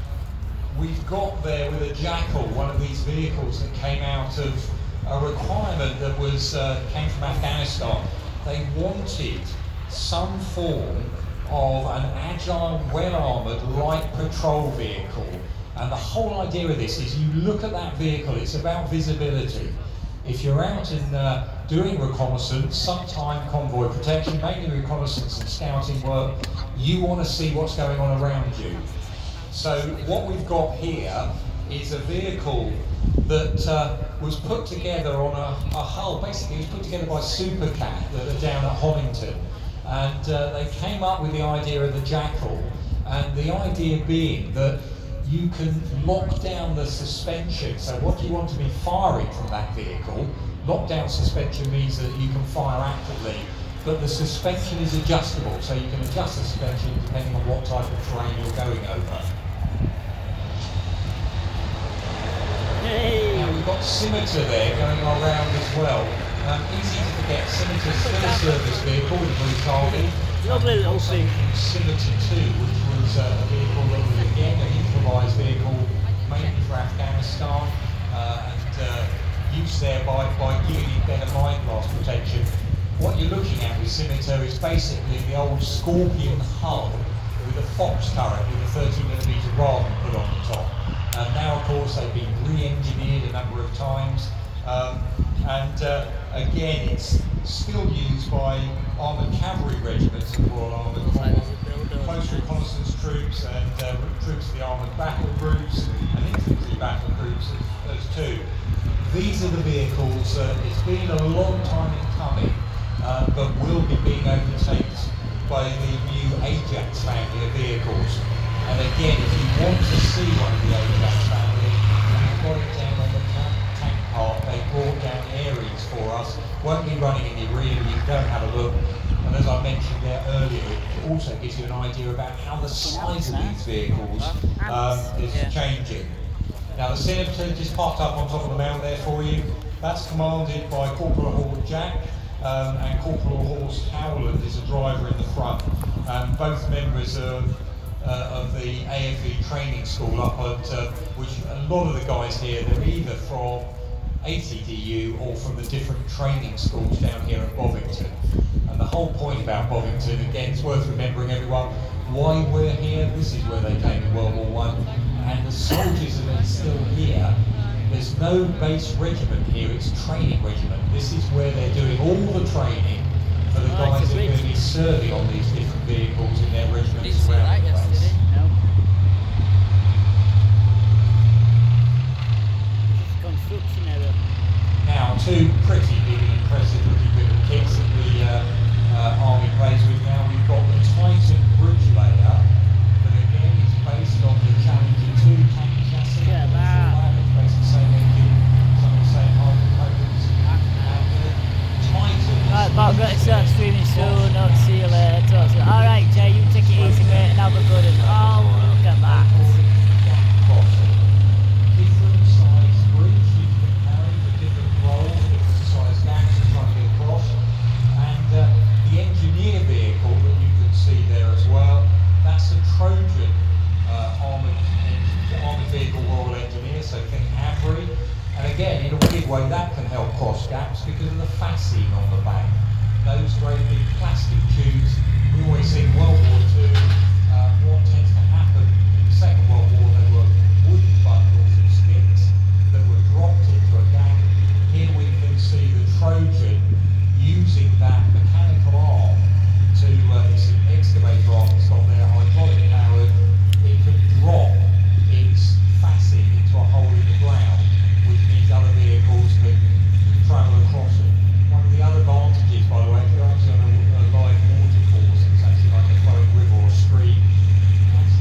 S10: We've got there with a Jackal, one of these vehicles that came out of a requirement that was came from Afghanistan. They wanted some form of an agile, well-armoured, light patrol vehicle. And the whole idea of this is you look at that vehicle, it's about visibility. If you're out in doing reconnaissance, sometime convoy protection, mainly reconnaissance and scouting work, you want to see what's going on around you. So what we've got here is a vehicle that was put together on a hull. Basically, it was put together by Supercat that are down at Honington. And they came up with the idea of the Jackal, and the idea being that you can lock down the suspension. So what you want to be firing from that vehicle, lockdown suspension means that you can fire accurately, but the suspension is adjustable, so you can adjust the suspension depending on what type of terrain you're going over.
S2: Hey.
S10: Now we've got Scimitar there going around as well. Easy to forget, Scimitar's still a service vehicle with Blue Charlie.
S2: Lovely little thing.
S10: Scimitar 2, which was a vehicle that was again an improvised vehicle, mainly for Afghanistan, and used there by giving it better mine blast protection. What you're looking at with Scimitar is basically the old Scorpion hull with a Fox turret with a 30mm Raven put on the top. Now, of course, they've been re-engineered a number of times, again, it's still used by armoured cavalry regiments of the Royal Armoured Corps, close reconnaissance troops, and troops of the armoured battle groups, and infantry battle groups as too. These are the vehicles. It's been a long time in coming, but will be being overtaken by the new Ajax family of vehicles. And again, if you want to see one of the Ajax family, we've got it down on the tank part. They brought down Aries for us. Won't be running in the arena, you can go and have a look. And as I mentioned there earlier, it also gives you an idea about how the size of these vehicles is changing. Now the Scimitar just popped up on top of the mount there for you. That's commanded by Corporal Hall Jack, and Corporal Horst Howland is a driver in the front. Both members of the AFE training school up at, which a lot of the guys here, they're either from ATDU or from the different training schools down here at Bovington. And the whole point about Bovington, again, it's worth remembering everyone, why we're here. This is where they came in World War I, and the soldiers that are still here, there's no base regiment here, it's training regiment. This is where they're doing all the training for the guys that are going to be serving on these different vehicles in their regiments around the place.
S2: Construction error.
S10: Now, two pretty big and impressive looking bit of kits that the Army plays with now. We've got the Titan bridge layer, that again is based on the Challenger 2 tank chassis.
S2: Yeah, that.
S10: It's basically the same engine, some of the same high components. Titan.
S2: Right, Bob, got to start streaming soon. I'll see you later. Alright, Jay, you take it easy, mate, and have a good one. Oh, look at that.
S10: Different size bridge you can carry for different roles, different size gaps you're trying to get across. And the engineer vehicle that you can see there as well, that's a Trojan armoured vehicle Royal Engineer, so think Avery. And again, in a weird way, that can help cross gaps because of the fascine on the back. Those great big plastic tubes, we always think World War II, what tends to happen in the Second World War, there were wooden bundles of sticks that were dropped into a gap. Here we can see the Trojan using that mechanical arm to, it's an excavator arm that's got there, hydraulic powered, it can drop its fascine into a hole in the ground, which means other vehicles can travel across it. One of the other advantages, by the way, if you're actually on a live watercourse, it's actually like a flowing river or stream, that's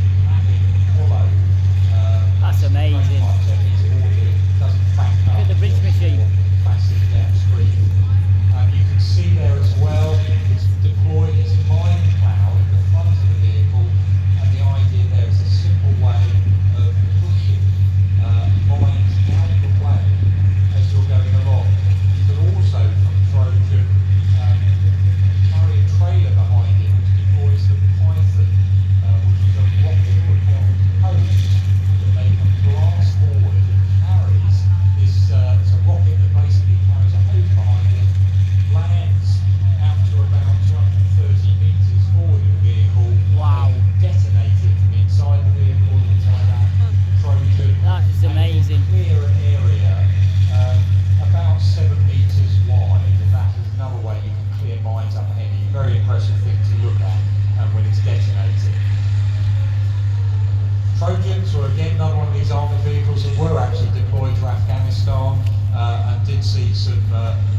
S10: Afghanistan, and did see some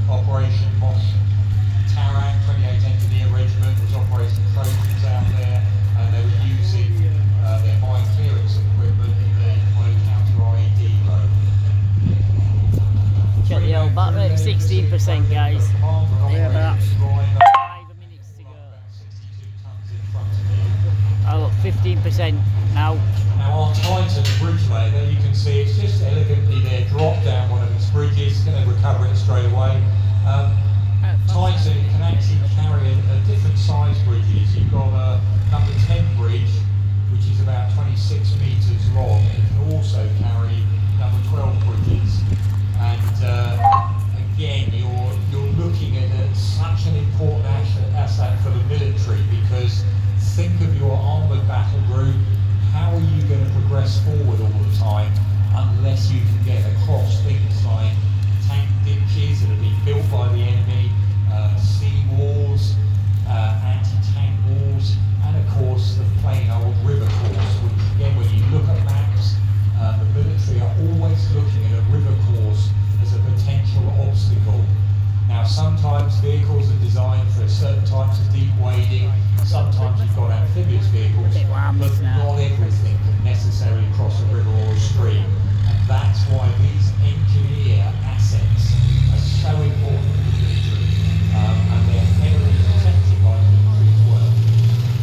S10: Operation Mosh Tarak, 28th Engineer Regiment was operating Trojans out there, and they were using their mine clearance equipment on a counter-IED load.
S2: Check the old battery, 16% guys. About 5 minutes to go. I've got 15% now.
S10: Now on Titan bridge lay, there you can see it's just elegantly there, dropped down one of its bridges, going to recover it straight away. Titan can actually carry a different size bridges. You've got a number 10 bridge, which is about 26 metres long. It can also carry number 12 bridges. And again, you're looking at such an important asset for the military, because think of your armoured battle group. How are you going to progress forward all the time unless you can get across things like tank ditches that have been built by the enemy, sea walls, anti-tank walls, and of course the plain old river course, which again, when you look at maps, the military are always looking at a river course as a potential obstacle. Now sometimes vehicles are designed for certain types of deep wading, sometimes you've got amphibious vehicles, but not everything can necessarily cross a river or a stream. And that's why these engineer assets are so important to the military, and they're heavily protected by the military as well.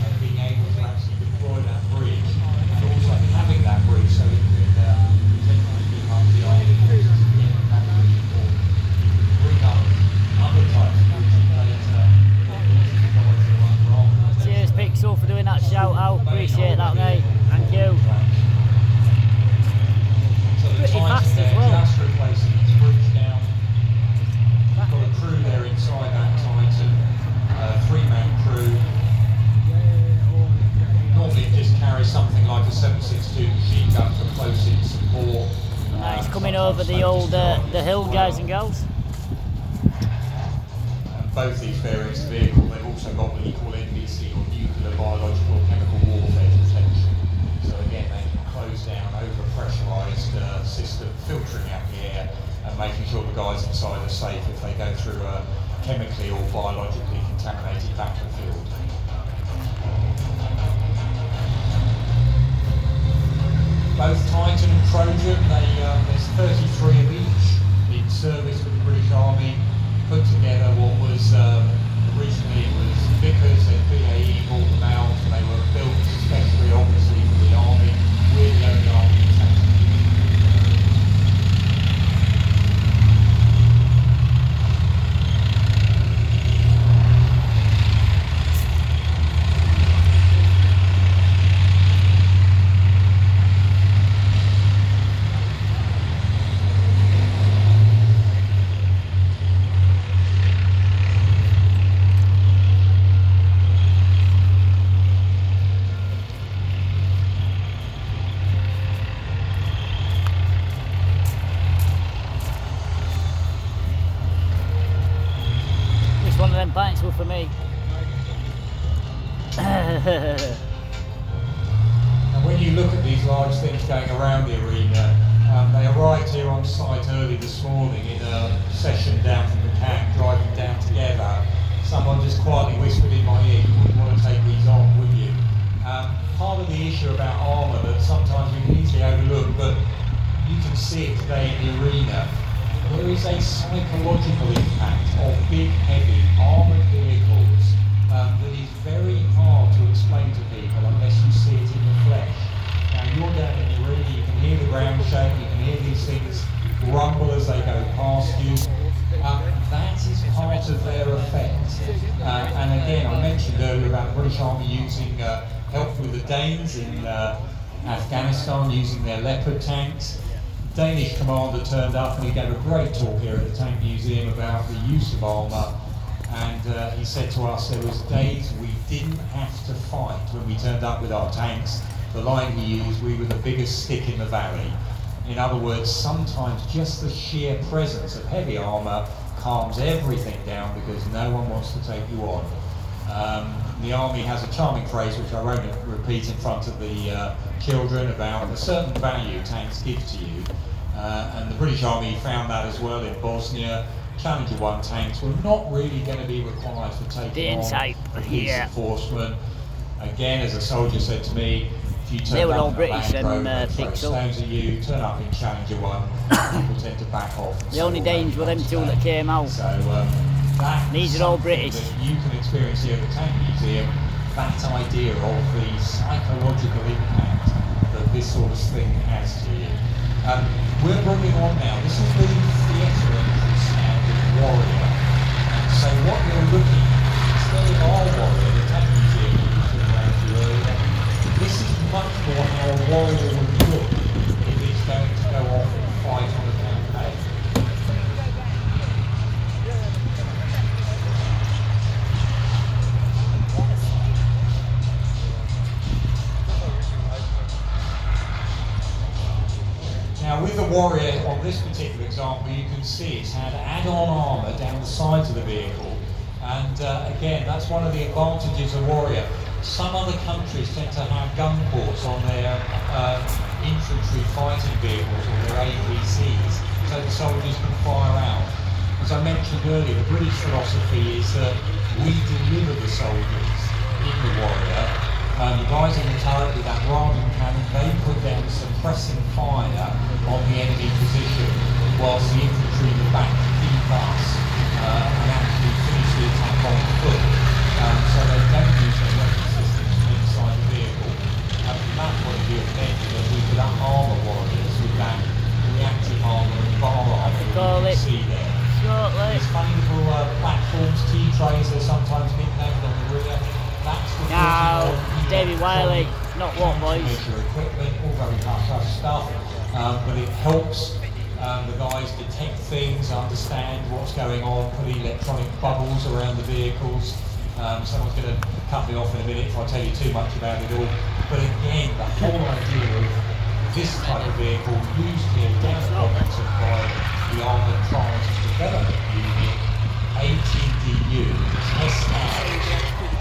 S10: And being able to actually deploy that bridge, and also having that bridge so it can potentially become the army forces again, that's really important. You can bring up other types of bridges later.
S2: Cheers Pixel for doing that shout out, appreciate that mate, thank you. Pretty fast as well.
S10: Just replacing its bridge now. We've got a crew there inside that Titan, a 3-man crew. Normally it just carries something like a 7.62 machine gun for close-in support.
S2: It's coming over the old the hill, guys and girls.
S10: Both these variants of vehicle, they've also got what you call NBC, or nuclear, biological, chemical warfare detection. So again, they can close down over-pressurised system, filtering out the air and making sure the guys inside are safe if they go through a chemically or biologically contaminated battlefield. Both Titan and Trojan, there's 33 of each in service with the British Army. Put together what was originally it was Vickers and BAE bought them out, and they were built especially obviously for the army. We're the only army in Tanzania.
S2: Pints were for me.
S10: And when you look at these large things going around the arena, they arrived here on site early this morning in a session down from the camp, driving down together. Someone just quietly whispered in my ear, you wouldn't want to take these on, would you? Part of the issue about armour that sometimes we can easily overlook, but you can see it today in the arena. There is a psychological impact of big, heavy, armoured vehicles that is very hard to explain to people unless you see it in the flesh. Now you're down in the arena, you can hear the ground shake, you can hear these things rumble as they go past you. That is part of their effect. And again, I mentioned earlier about the British Army using help with the Danes in Afghanistan, using their Leopard tanks. Danish commander turned up and he gave a great talk here at the Tank Museum about the use of armour, and he said to us there was days we didn't have to fight when we turned up with our tanks. The line he used, we were the biggest stick in the valley. In other words, sometimes just the sheer presence of heavy armour calms everything down because no one wants to take you on. The Army has a charming phrase which I won't repeat in front of the children about a certain value tanks give to you. And the British Army found that as well in Bosnia. Challenger 1 tanks were not really going to be required for taking on police enforcement. Again, as a soldier said to me, if you turn up in a Land Rover, they throw stones at you, turn up in Challenger 1, people tend to back off.
S2: The only danger were them two that came out.
S10: So
S2: these are all British.
S10: That you can experience here at the Tank Museum, that idea of the psychological impact that this sort of thing has to you. We're bringing on now, this is the theatre entrance now with Warrior. And so what you're looking at, instead of our Warrior, the Tank Museum that we took around you earlier, this is much more how a Warrior would look if it's going to go off and fight on a campaign. Now with the Warrior, on this particular example, you can see it's had add-on armour down the sides of the vehicle, and again, that's one of the advantages of Warrior. Some other countries tend to have gun ports on their infantry fighting vehicles or their APCs, so the soldiers can fire out. As I mentioned earlier, the British philosophy is that we deliver the soldiers in the Warrior. The guys in the turret with that Raven cannon, they put down suppressing fire on the enemy position, whilst the infantry in the back keep us and actually finish the attack on foot. So they don't use their weapon systems inside the vehicle. And from that point of view, it meant that we could armour Warriors with that reactive armour and bar armour that you can see there. These funny little platforms, T-trays, they're sometimes nicknamed on the rear.
S2: Now, David Wiley, not what boys.
S10: Equipment, all very tough stuff, but it helps the guys detect things, understand what's going on, put electronic bubbles around the vehicles. Someone's going to cut me off in a minute if I tell you too much about it all. But again, the whole idea of this type of vehicle used here down at Robinson by the Armoured Transit Development Unit, ATDU, test out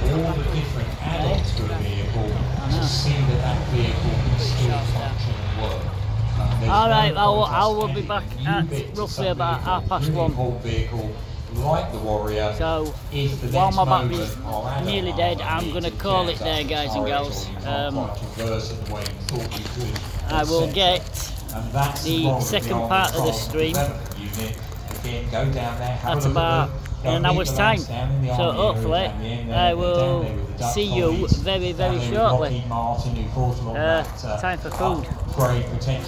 S10: all the different add-ons to a vehicle to see that that vehicle can still function and work.
S2: Alright, I will be back at roughly about 1:30.
S10: Vehicle like the Warrior,
S2: so while my battery's nearly dead, I'm going to call it there, guys and girls. I will get the second part of the stream at about in an hour's time, so hopefully I will see you very, very shortly. Time for food.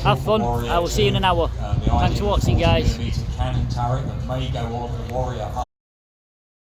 S2: Have fun. I will see you in an hour. Thanks for watching, guys.
S10: Cannon turret that may go on the Warrior